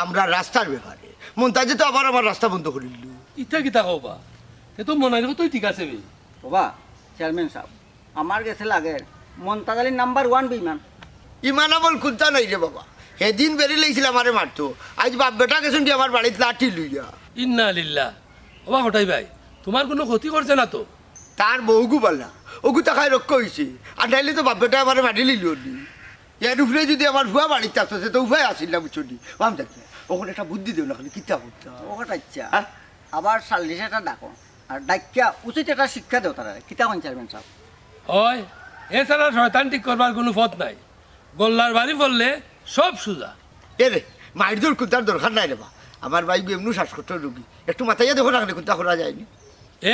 আমরা রাস্তার ব্যাপারে মন্তাজে তো আবার আমার রাস্তা বন্ধ করে দিল ইটা কিতা কবা এ তো মনে হয় তুই ঠিক আছে ভাই বাবা চেয়ারম্যান সাহেব আমার কাছে লাগে মন্তাজ আলীর নাম্বার 1 বিমান ইমান আমল কুন্তা নাই রে বাবা সেদিন বেরিয়ে লেগেছিল আমারে মারতো আজ বাপ বেটা গেছেন কি আমার বাড়িতে লাঠি লইয়া ইন্না লিল্লাহ ওবা ওটাই ভাই তোমার কোনো ক্ষতি করছে না তো তার বউগু বললা ওগু টাকায় রক্ষ হয়েছে আর নাইলে তো বাপ বেটা আমার মাটি লিল এর উপরে যদি আমার ভুয়া বাড়িতে আসছে তো উভয় আসিল না বুঝছি বাম দেখি ওখানে একটা বুদ্ধি দেব না খালি কিতা করতে ও হঠাৎ আবার সাল্লিশে একটা ডাকো আর ডাকিয়া উচিত একটা শিক্ষা দেও তারা কিতা কোন চেয়ারম্যান সাহেব হয় এছাড়া শয়তান ঠিক করবার কোনো পথ নাই গোল্লার বাড়ি পড়লে সব সুজা এ রে মায়ের দূর কুন্তার দরকার নাই রে বা আমার ভাই এমনি শ্বাসকষ্ট রোগী একটু মাথায় দেখো না কুন্তা করা যায়নি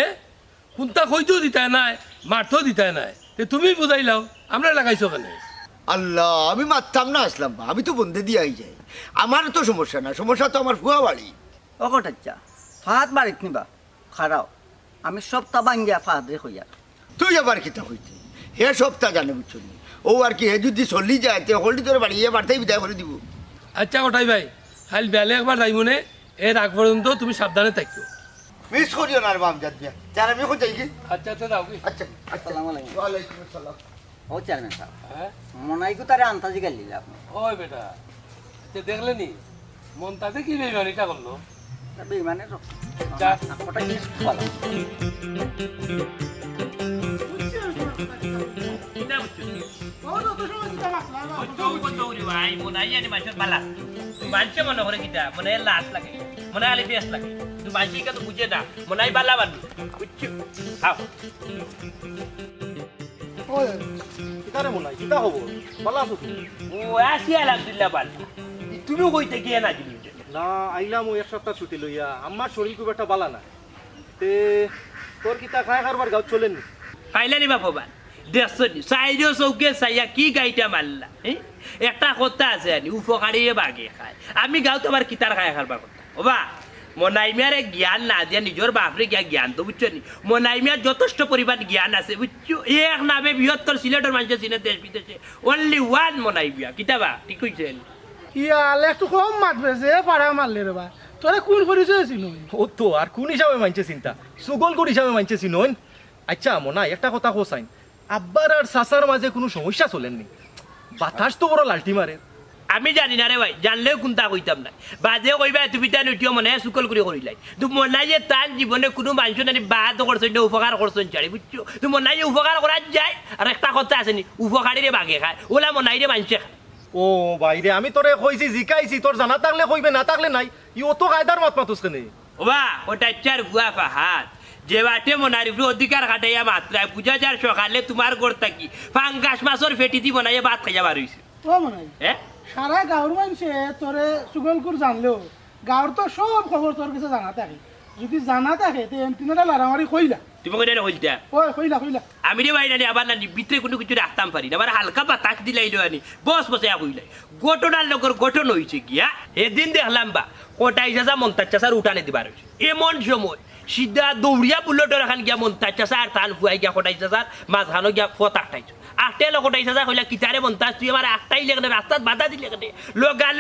এ কোনটা কইতেও দিতায় নাই মারতেও দিতায় নাই তে তুমি বুঝাইলাও আমরা লাগাইছো কেন আল্লাহ আমি মারতাম না আসলাম বা আমি তো বন্ধে দিয়াই যাই আমার তো সমস্যা না সমস্যা তো আমার ভুয়া বাড়ি ও হঠাৎ ফাহাদ বাড়িত নিবা খারাও আমি সপ্তাহ বাঙ্গিয়া ফাহাদে হইয়া তুই আবার কিতা হইতে হে সপ্তাহ জানে বুঝছো ও আর কি হে যদি চলি যায় তে হলটি তোর বাড়ি বাড়তেই বিদায় করে দিব আচ্ছা ওটাই ভাই খালি বেলে একবার যাই মনে এর আগ পর্যন্ত তুমি সাবধানে থাকো মিস করিও না আর বাম যাত মিয়া যার আমি এখন যাই কি আচ্ছা আচ্ছা যাও কি আচ্ছা আসসালামু আলাইকুম ওয়ালাইকুম আসসালাম ও চেয়ারম্যান সাহেব হ্যাঁ মনাইকু তারে আন্তাজি গাল দিলে আপনি ওই বেটা তে দেখলে নি মন তাতে কি বেমানিটা করলো বেইমানে যা হঠাৎ বলা কিনা বুঝছো ও তো সময় দিতে আসলাম ভাই মনাই জানি মানুষের বালা মানুষে মনে করে কিতা মনে লাশ লাগে মনে আলি বেশ লাগে তুই মানুষ তো বুঝে না মনাই বালা বানু বুঝছো আও ও কিতারে মনে হয় কিতা হবো ভালো আছো তুমি ও আসি আলহামদুলিল্লাহ বালা তুমি কইতে গিয়ে না জিনিস না আইলাম ওই এক সপ্তাহ ছুটি লইয়া আমার শরীর খুব একটা বালা না তে তোর কিতা খায় কারবার গাঁত চলেননি পাইলানি বাপবান দেখছি সাইডও চৌকে চাইয়া কি গাইটা মারলা একটা কথা আছে আনি উপকারীয়ে বাগে খায় আমি গাঁও তোমার কিতার খায় খাবার কথা ওবা মনাই মিয়ারে জ্ঞান না দিয়া নিজের বাপরে গিয়া জ্ঞান তো বুঝছো নি মনাই মিয়ার যথেষ্ট পরিমাণ জ্ঞান আছে বুঝছো এক নামে বৃহত্তর সিলেটের মানুষের চিনে দেশ বিদেশে অনলি ওয়ান মনাই মিয়া কিতাবা ঠিক কইছে ইয়ালে একটু কম মারবে যে পাড়া মারলে রে বা তোরে কোন পরিচয় ছিল ও তো আর কোন হিসাবে মানছে চিন্তা সুগলগড় হিসাবে মানছে চিনন আচ্ছা মনে একটা কথা কোসাইন আব্বার আর সাসার মাঝে কোনো সমস্যা চলেননি বাতাস তো বড় লাল্টি মারে আমি জানি না রে ভাই জানলেও কোনটা কইতাম না বাজে কইবা তুমি তাই নটিও মনে সুকল করে করিলাই তুমি মনাই যে তার জীবনে কোনো মানুষ নানি বাদ করছেন না উপকার করছেন চারি বুঝছো তুমি মনাই যে উপকার করা যায় আর একটা কথা আছে নি উপকারীরে বাগে খায় ওলা মনাই রে মানুষে খায় ও বাইরে আমি তোরে কইছি জিকাইছি তোর জানা থাকলে কইবে না থাকলে নাই ই অত কায়দার মাত মাতুস কেনে ওবা ওটা চার ভুয়া ফাহাদ যে বাটে মনার উপরে অধিকার খাটাইয়া মাত্রায় পূজা যার সকালে তোমার গড় থাকি ফাঙ্গাস মাছর ফেটি দি বনাইয়া ভাত খাইয়া বার হইছে ও মনে হয় হ্যাঁ সারা গাঁর মানুষে তোরে সুগলকুর জানলেও গাঁর তো সব খবর তোর কাছে জানা থাকে যদি জানা থাকে তে তিনটা লারামারি কইলা তুমি কই হইতা ওই কইলা কইলা আমি রে বাইরে নি আবার না ভিতরে কোনো কিছু রাখতাম পারি না আবার হালকা বাতাস দিলাইলো আনি বস বসে কইলাই ঘটনার লগর গঠন হইছে গিয়া এদিন দেখলাম বা কোটাই যাজা মন্তাজ চাষার উঠানে দিবার হইছে এমন সময় সিধা দৌড়িয়া বুলেটর এখান গিয়া মন্তাজ চাষা আর তান ফুয়াই গিয়া কোটাই চাষার মাঝখানো গিয়া ফত আটটাইছো আটে লোক কোটাই চাষা কইলা কিতারে মন্তাজ তুই আমার আটটাই লেগে রাস্তাত বাধা দিলে কেন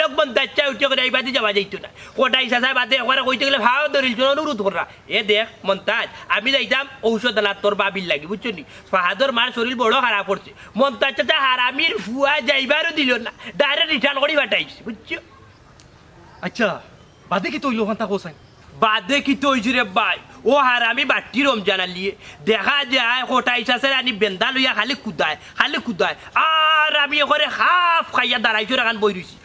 লোক মন্তাজ চা উঠে করে এইবাদি যাওয়া যাইতো না কোটাই চাষা বাদে একবার কইতে গেলে ভাও ধরিল অনুরোধ করা এ দেখ মন্তাজ আমি যাইতাম ঔষধ আনা তোর বাবির লাগি বুঝছো নি ফাহাদর মার শরীর বড় খারাপ করছে মন্তাজ চাষা হারামির ফুয়া যাইবারও দিল না ডাইরেক্ট রিটার্ন করে পাঠাইছে বুঝছো আচ্ছা বাদে কি তৈল ওখান তা কোসাই বাদে কি তৈছি রে ভাই ও হারামি বাটি রমজান লিয়ে দেখা যায় কোটাই চাষের আনি বেন্দা লইয়া খালি কুদায় আর আমি ওখানে হাফ খাইয়া দাঁড়াইছো রাখান বই রইছি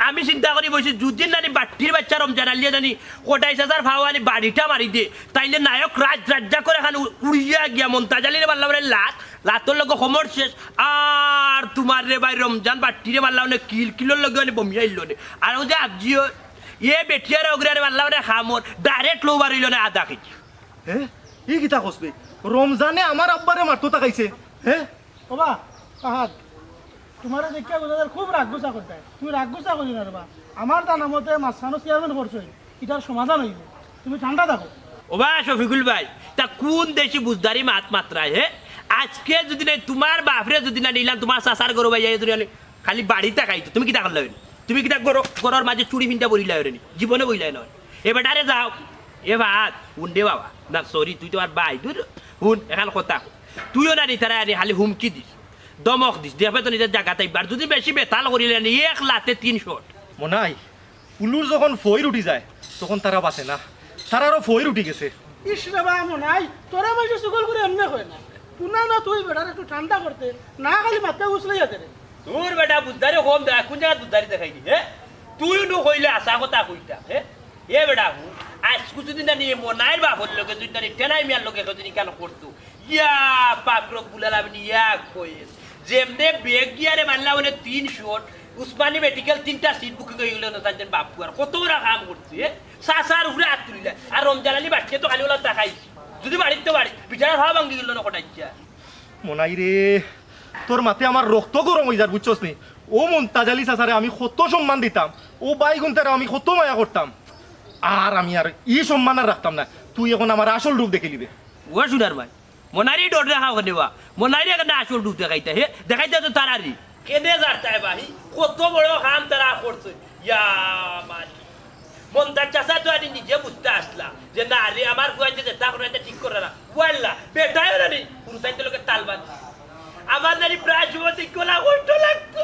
আমি চিন্তা করি বলছি যদিন নানি বাটির বাচ্চা রমজান লিয়ে জানি কোটাই চাষার ভাও আনি বাড়িটা মারি দে তাইলে নায়ক রাজ্জা করে খান উড়িয়া গিয়া মন্তাজ আলিরে মারলাম রে লাতর লগে সমর শেষ আর তোমার রে ভাই রমজান বাটিরে মারলাম নে কিলোর লগে মানে বমিয়া ইল নে আর ও যে আবজিও এ বেটিয়ার অগ্রারে মারলাম রে খামর ডাইরেক্ট লো বাড়িল না আধা কেজি হ্যাঁ এই কিতা কসবে রমজানে আমার আব্বারে মারতো তাকাইছে হ্যাঁ বাবা কাহাত তোমার দেখা বোঝাদার খুব রাগ গুছা করতে তুমি রাগ গুছা করি না বাবা আমার জানা মতে মাঝখানো চেয়ারম্যান করছো এটার সমাধান হইবে তুমি ঠান্ডা থাকো ও বা শফিকুল ভাই তা কোন দেশি বুঝদারি মাত্রায় হে আজকে যদি না তোমার বাপরে যদি না নিলাম তোমার চাচার গরু ভাই যদি খালি বাড়িতে খাইতো তুমি কিতা করলে তুমি কিতা গরুর মাঝে চুরি ফিনটা বলিলা নি জীবনে বইলাই নয় এবার ডারে যাও এ ভাত শুন দে বাবা না সরি তুই তো আর বাই তুই শুন এখন কথা তুইও না তারা আনি খালি হুমকি দিস দমক দিস দেখবে তো নিজের জায়গা তাইবার যদি বেশি বেতাল করিলে নি 1 লাতে 3 শট মনাই উলুর যখন ফইর উঠি যায় তখন তারা বাঁচে না তারারও ফইর উঠি গেছে ইস রে বা মনাই তোরা মাইছে সুগল করে এমনি হয় না পুনা না তুই বেটার একটু ঠান্ডা করতে না খালি মাথা উছলাই যেতে রে তোর বেটা বুদ্ধারি হোম দেখ কোন জায়গা বুদ্ধারি দেখাই দি হ্যাঁ তুই নো কইলে আশা কথা কইতা হ্যাঁ এ বেটা আজ কিছুদিন না নিয়ে মনাইর বাপর লোকে যদি না টেনাই মিয়ার লোকে যদি কেন করতো ইয়া পাকরক বুলালাম ইয়া কইস যেমনে বেগ গিয়ারে মানলা মানে 3 শট উসমানী মেডিকেল 3টা সিট বুকিং হয়ে গেল না তাদের বাপু আর কত বড় কাম করছে সাসার উপরে হাত তুলিলা আর রমজান আলী বাচ্চা তো খালি ওলা দেখাইছি যদি বাড়িতে বাড়ি বিচার ভাব ভাঙ্গি গেল না কটাইছা মনাই রে তোর মাতে আমার রক্ত গরম হয়ে যার বুঝছস নি ও মন্তাজ আলী চাচারে আমি কত সম্মান দিতাম ও বাইগুনতারে আমি কত মায়া করতাম আর আমি আর ই সম্মান আর রাখতাম না তুই এখন আমার আসল রূপ দেখে নিবে ও শুনার ভাই মনারি ডর দেখা দেওয়া মনারি একটা আসল রূপ দেখাইতে হে দেখাইতে তো তারারি কেনে যারতায় ভাই কত বড় কাম তারা করছে ইয়া মালি মন্তাজ চাষা তো আনি নিজে বুঝতে আসলা যে না রে আমার গুয়াইতে যেটা করে এটা ঠিক করে না ওয়াল্লা বেটাই না নি পুরুষাইতে লোকে তাল বাঁধ আমার নানি প্রায় সময় কোলা কষ্ট লাগতো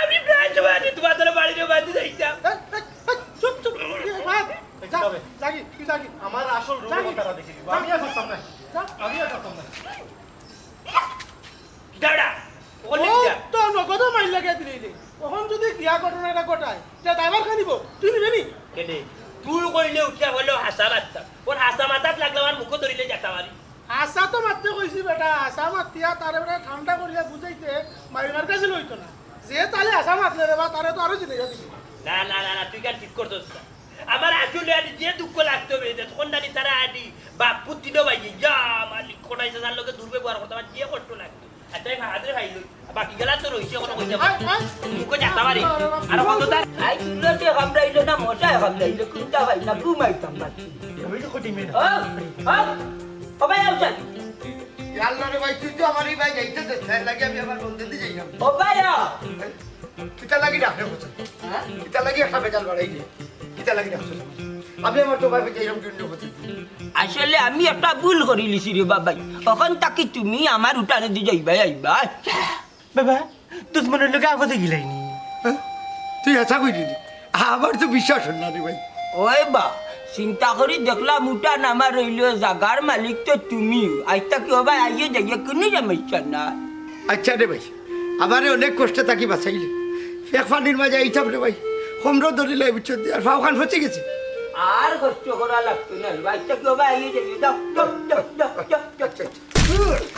আমি প্রায় সময় তোমাদের বাড়িতে বাঁধি যাইতাম চুপ চুপ জাগি কি জাগি আমার আসল রূপ তারা দেখে নিবে আমি আর করতাম না আমি আর করতাম না দাঁড়া ও তো নগদ মাইল লাগা দিলি দে ওখান যদি কিয়া ঘটনাটা ঘটায় তে ড্রাইভার খানিব তুই নিবি নি কেনে তুই কইলে উঠিয়া হলো হাসা মাত্তা ওর হাসা মাতাত লাগলে আমার মুখ ধরিলে যাতা মারি আশা তো মারতে কইছি বেটা আশা মাতিয়া তারে বেটা ঠান্ডা করিয়া বুঝাইতে মারিবার কাছে লইতো না যে তালে আশা মাতলে রে বা তারে তো আরো জিতে দিবি না না না তুই কেন ঠিক করছস না আমার আসলে আনি যে দুঃখ লাগতো বে তখন নানি তারা আনি বাপ পুতিনো ভাই যা মালিক কোটাই সাজার লোকে দুর্ব্যবহার করতে আমার যে কষ্ট লাগতো আতাই হাতে ভাই লই বাকি গেলা তো রইছে কোনো কইতে মুখ যাতা মারি আর কত তার আই তুলতে কামড়াইলো না মশায় কামড়াইলো কুত্তা ভাই না ঘুমাইতাম বাকি ওই তো কোটি মেয়ে ও ভাই আউছা আল্লাহ রে ভাই তুই তো আমার এই ভাই যাইতে দে তাই লাগি আমি আমার বন্ধু দি যাইলাম ও ভাই কিতা লাগি রাখে কথা হ্যাঁ কিতা লাগি একটা বেজাল বাড়াই দে কিতা লাগি রাখছ আমি আমার তো ভাবে যাইলাম জন্য কথা আসলে আমি একটা ভুল করি লিছি রে বাবাই এখন তাকি তুমি আমার উঠানে দি যাইবা আইবা বাবা দুশ্মনের লোকে আপদে গিলাইনি তুই আশা কই দিদি আমার তো বিশ্বাস হল না রে ভাই ওই বা চিন্তা করি দেখলাম উঠান আমার রইল জাগার মালিক তো তুমি আইতা কি ভাই আইয়ে যাইয়া কোনো সমস্যা না আচ্ছা রে ভাই আমারে অনেক কষ্টে থাকি বাঁচাইলে এক ফানির মাঝে আইতাম রে ভাই হোমরো ধরিলে বুঝছো আর ফাওখান ফচে গেছে আর কষ্ট করা লাগতো না আইতা কি ভাই আইয়ে যাইয়া দাও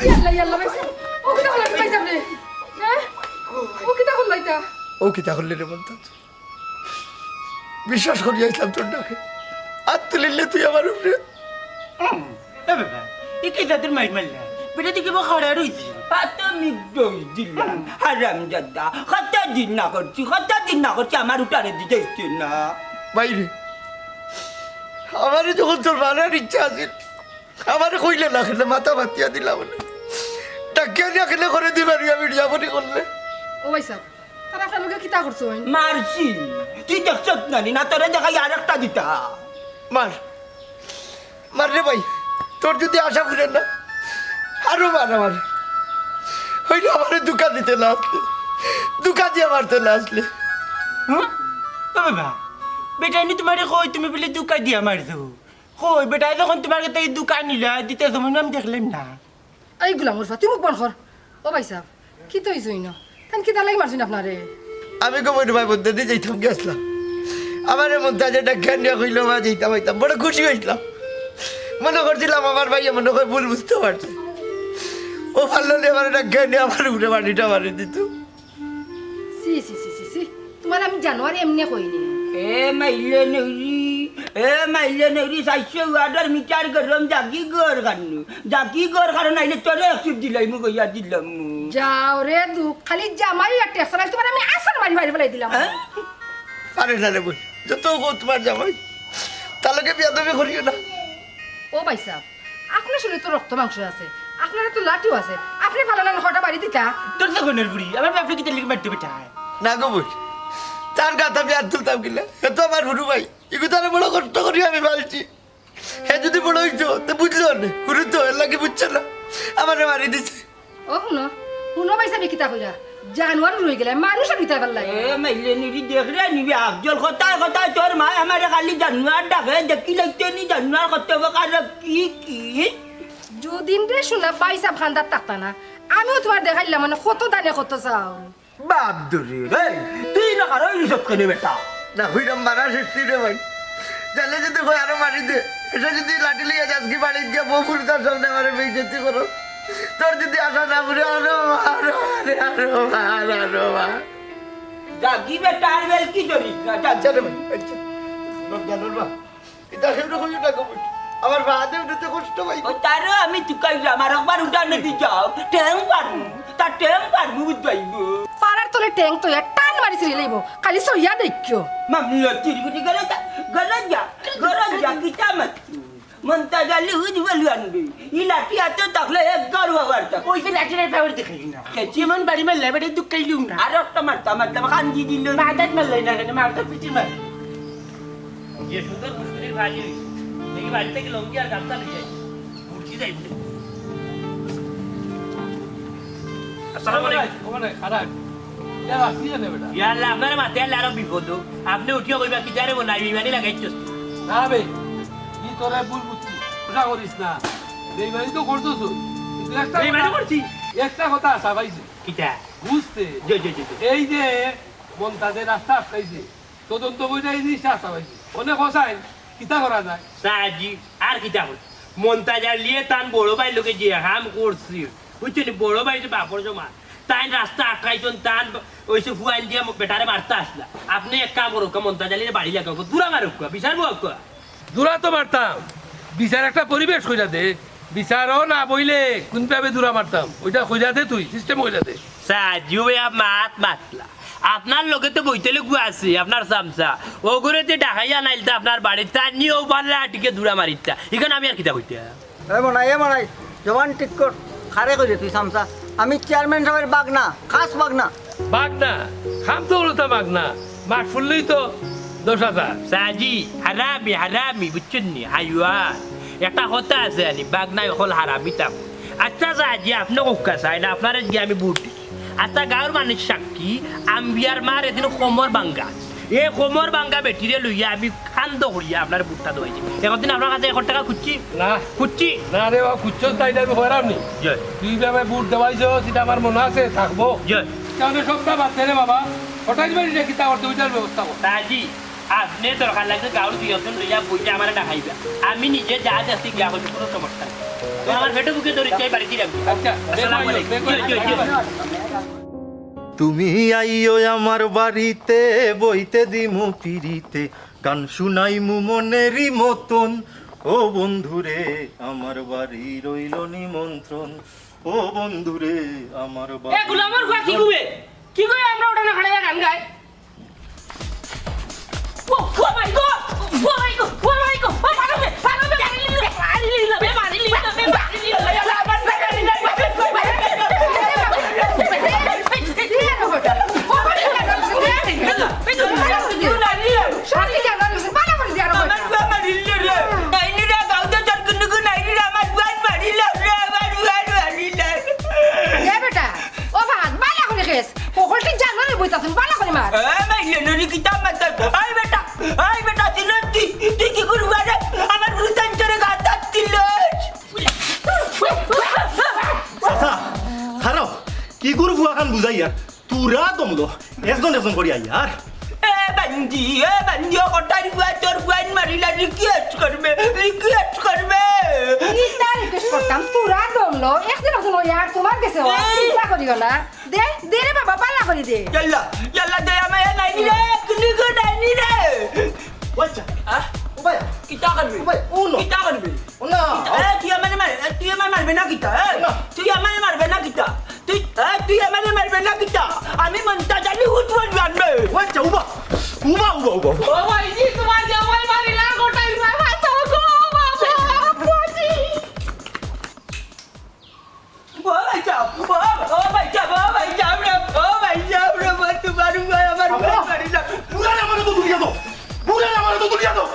ইয়াল্লা ইয়াল্লা ভাইসা ও কিটা হল ভাইসা রে হ্যাঁ ও কিটা হল লাইতা ও কিতা করলে রে মন্তাজ বিশ্বাস করি আইতাম তোর ডাকে আর তুলিলে তুই আমার উপরে বাবা এই কে যাদের মাইর মারলা বেটা দিকে খাড়া রইছি আমি দোষ দিলাম হারাম দাদা কত দিন না করছি আমার উঠানে দিতে ইচ্ছে না বাইরে আমারে যখন তোর মারার ইচ্ছা আছে আমারে কইলে না খেলে মাথা বাতিয়া দিলাম না টাকিয়া নিয়ে খেলে করে দিবারি আমি যাবনি করলে ও ভাই সাহেব তারা আপনার লোকে কিতা করছো মারছি তুই দেখছ না তোরে দেখাই আর একটা দিতা মার মার রে ভাই তোর যদি আশা করেন না আরো মার আমার হইলে আমার দুকা দিতে না আসলে দুকা দিয়ে মারতে না আসলে হ্যাঁ বাবা বেটা এনে তোমারে কই তুমি বলে দুকা দিয়া মারছো কই বেটা যখন তোমার কাছে এই দুকা নিলা দিতে সময় আমি দেখলাম না এই গুলাম উরফা তুই মুখ বন্ধ কর ও ভাই সাহেব কি তো হইছই না তান কি তালাই মারছিন আপনারে আমি কবর ভাই বলতে দিয়ে যাইতাম গেছিলাম আমার মন্তাজে ডাক্তার নিয়ে কইল মা যেতাম হইতাম বড় খুশি হয়েছিলাম মনে করছিলাম আমার ভাই মনে করে ভুল বুঝতে পারছে ও ভালো নিয়ে আমার ডাক্তার নিয়ে আমার উঠে বাড়িটা মারি দিত সি সি সি সি সি তোমার আমি জানুয়ারি এমনি কইনি এ মাইলে নেউরি সাইছে ওয়ার্ডার মিটার গরম জাগি গর কারণ আইলে তোরে একশিপ দিলাই মু কইয়া দিলাম যাও রে দুঃখ খালি জামাই আর টেসরাল তোমার আমি আসার মারি মারি ফেলাই দিলাম আরে না রে বল যত তোমার জামাই তাহলে বিয়া দেবে করিও না ও ভাই সাহেব আপনার শরীরে তো রক্ত মাংস আছে আপনার তো লাঠিও আছে আপনি ফালালেন হঠাৎ বাড়ি দিতা তোর তখনের বুড়ি আমার বাপরে কি তেলিকে মারতে বেটা না গো বল তার গাথা বিয়ার তুলতাম কিনা এ তো আমার হুরু ভাই এগুলো তারা বড় কষ্ট করি আমি পালছি হ্যাঁ যদি বড় হইতো তো বুঝলো না হুরু তো এর লাগে বুঝছে না আমার মারি দিছে ও শুনো ভাই সাহেব কিতা কইরা জানুয়ারি রয়ে গেলে মানুষ আর ভিতরে পারলাই এ মাইলে নিবি দেখরে নিবি আফজল কথায় তোর মা আমার খালি জানুয়ার ডাকে দেখি লাগতে নি জানুয়ার কত কার কি যদিন রে শোনা পয়সা ভান্ডার থাকতা না আমিও তোমার দেখাইলাম মানে কত দানে কত চাও বাপ দরে রে তুই না কারো রিসব করে বেটা না হইরাম মারা সৃষ্টি রে ভাই তাহলে যদি কই আরো মারি দে এটা যদি লাঠি লিয়ে যাস কি বাড়ি গিয়ে বউ তার সামনে আমার বেইজ্জতি করো তোর যদি আশা না পুরে আরো জাগি বেটা আর বেল কি করিস না আচ্ছা রে ভাই আচ্ছা লোক জানোর বা এটা হেবড় কই না কই আমার বাদে উঠতে কষ্ট ভাই ও তারও আমি তুকাইলাম আর একবার উঠানে দি যাও টেং পারবু বুঝবাইবো পাড়ার তলে ট্যাং তো টান মারি ছিড়ে লইব খালি সইয়া দেখিও মামলা তিরগুটি গলা কিটা মত মন্তাজ আলী হুজ বলু আনবি ই লাঠি আতে তাকলে এক গর বাবারটা ওই যে লাঠির পাওয়ার দেখাই না যেমন বাড়ি মারলে বেটা দুকাইলুম না আর একটা মারতাম খানজি দিল মাথাত মারলাই না কেন মাথা পিটি মার যে সুন্দর মুসলিমের ভাজি দেখি বাড়ি থেকে লঙ্গি আর গামছা নিয়ে যাই মুরগি যাই বলে আসসালামু আলাইকুম ওখানে খারাপ ইয়া আসি জানে বেটা ইয়াল্লা আপনার মাথায় আল্লাহ আরো বিপদ আপনি উঠিও কইবা কি জারে বনাই বিমানি লাগাইছস না বে কি তোরে ভুল বুঝছি ওটা করিস না বেইমানি তো করছস কিন্তু একটা বেইমানি করছি একটা কথা আসা পাইছে কিটা বুঝতে জি এই যে মন্তাজের রাস্তা আটকাইছে তদন্ত বইটা এই জিনিসটা আসা পাইছে অনেক হসাই কিতা করা যায় সাজি আর কিটা হল মন্তাজার লিয়ে তান বড় ভাই লোকে যে হাম করছি বুঝছেন বড় ভাই যে বাপর জমা তাই রাস্তা আটকাইছেন তান ওইসব ফুয়াইল দিয়ে বেটারে মারতে আসলা আপনি এক কাম করুক মন্তাজালির বাড়ি লাগাও দূরা মারুক বিচার বুক দূরা তো মারতাম বিচার একটা পরিবেশ কইরা দে বিচারও না বইলে কোনভাবে দূরা মারতাম ওইটা কইরা দে তুই সিস্টেম কইরা দে সাজু মাত মাতলা আপনার লোকে তো বইতেলে গু আছে আপনার চামচা ও করে ডাকাইয়া নাইলতা আপনার বাড়ির তা নিয়েও পারলে আটিকে দূরা মারিতা এখানে আমি আর কিতা কইতে এ মনাই জবান ঠিক কর খারে কই তুই সামসা আমি চেয়ারম্যান সাহেবের বাগনা খাস বাগনা বাগনা খাম তো হলো তা বাগনা মাঠ ফুললেই তো 10,000 সাজি হারামি বুঝছেন নি হাইওয়ান একটা কথা আছে আনি বাগনাই হল হারামি তাম আচ্ছা সাজি আপনি কোকা চাই না আপনার গিয়ে আমি বুট আচ্ছা গাঁর মানুষ সাক্ষী আম্বিয়ার মার এদিন কোমর বাঙ্গা এই কোমর বাঙ্গা বেটিরে লইয়া আমি খান্দ করিয়া আপনার বুটটা দোয়াইছি একদিন আপনার কাছে 1 টাকা খুঁজছি না রে বাবা খুঁজছো তাই আমি হরাম নি তুই যাবে বুট দেওয়াইছো সেটা আমার মনে আছে থাকবো তাহলে সবটা বাদ রে বাবা হঠাৎ বাড়ি রেখে তা করতে ওইটার ব্যবস্থা কর সাজি আপনি দরকার লাগছে গাঁর দুইজন লইয়া বইটা আমার দেখাইবা আমি নিজে যা যাচ্ছি গিয়া করছি কোনো সমস্যা নেই তো আমার পেটে বুকে ধরে চাই বাড়ি দিয়ে রাখবো আচ্ছা আসসালামু আলাইকুম তুমি আইও আমার বাড়িতে বইতে দিমু পিড়িতে গান শুনাই মু মনেরই মতন, ও বন্ধুরে আমার বাড়ি রইল নিমন্ত্রণ, ও বন্ধুরে আমার এ বাড়ি। গুলামর গুয়া কি কইবে কি কই আমরা ওটা না খাড়াইয়া গান গাই ও মাই গড ও মাই গড ও মাই গড ও মারবে মারি লিলা আমার বেকারি না চাচা খারাপ কি করু বুয়া খান বুঝাই আর তুরা দমলো একজন একজন করি আই আর বান্দি ও কোটাই বুয়া তোর বুয়াইন মারিলা রিকোয়েস্ট করবে ইটা রিকোয়েস্ট করতাম তোরা দমলো একদিন একজন ইয়ার তোমার কাছে চিন্তা করিও না দে দে রে বাবা পাল্লা করে দে ইয়াল্লা দে আমি নাইনি রে কুনি গো নাইনি রে আচ্ছা উবাই কিতা করবে উবাই ও নো কিতা করবে না তুই আমারে মারবে না কিতা তুই আমারে মারবে না কিতা তুই আমারে মারবে না কিতা আমি মনটা জানি হুটবন জানবে আচ্ছা উবা উবা উবা উবা ও ভাই জি তোমার জামাই মারিলা কোটাই বাবা তো গো বাবা পটি ও ভাই যাও রে তোমার ভাই আমার ভাই মারিলা পুরা আমারে তো দুলিয়া দাও পুরা আমারে তো দুলিয়া দাও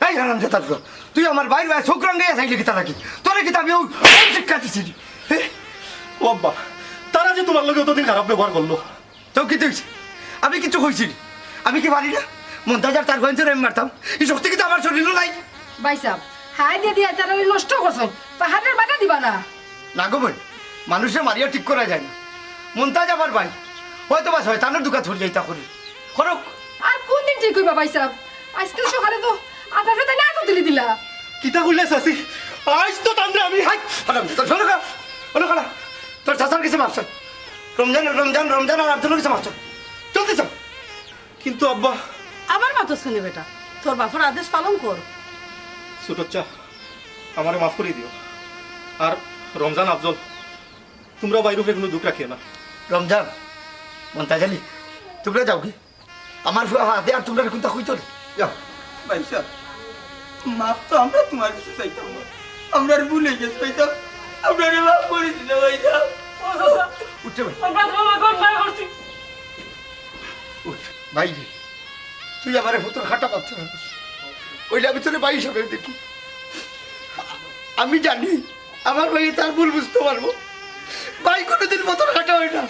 এই হারাম জাতা তুই আমার বাইরে ছোকরাং গায়ে চাইলে কিতা নাকি তোরে কিতা আমি শিক্ষা দিছি ও আব্বা তারা যে তোমার লগে অতদিন খারাপ ব্যবহার করলো তো কি তুই আমি কিছু কইছি আমি কি পারি না মন্তাজার তার গঞ্জের আমি মারতাম এই শক্তি কিন্তু আমার শরীরও নাই ভাই সাহেব হাই দিয়ে দিয়ে তারা নষ্ট করছেন পাহাড়ের বাধা দিবা না না গো বোন মানুষের মারিয়া ঠিক করা যায় না মন্তাজ আমার ভাই হয়তো বা শয়তানের দোকান ছড়ে যাইতা করে করুক আর কোন দিন ঠিক হইবা ভাই সাহেব আজকে সকালে তো আধা ফেতে না তো দিলি দিলা কিতা কইলে চাচি আজ তো তান্দ্রে আমি হাই হারাম তোর শোনো কা ওনো খালা তোর চাচার কিছু মাপছ রমজান আর আব্দুল কিছু মাপছ চলতে চল কিন্তু আব্বা আবার মাতস শুনে বেটা তোর বাপর আদেশ পালন কর ছোটচ্চা আমারে মাফ করে দিও আর রমজান আফজল তোমরা বাইরে কোনো দুঃখ রাখিও না রমজান মন্তাজ আলী তোমরা যাও কি আমার হাতে আর তোমরা কোনটা হইতো যাও ভাই সাহেব মাফ তো আমরা তোমার কাছে চাইতাম না আমরা ভুলে গেছি ভাই সাহেব আপনারা মাফ করে দিলে ভাই সাহেব উঠে ভাই আমরা তোমার কোন না করছি উঠ ভাই রে, তুই আমার ফুটোর খাটা পাচ্ছ ওইলে আমি তোর ভাই হিসাবে দেখি আমি জানি আমার ভাই তার ভুল বুঝতে পারবো ভাই কোনোদিন মতন খাটা হয় না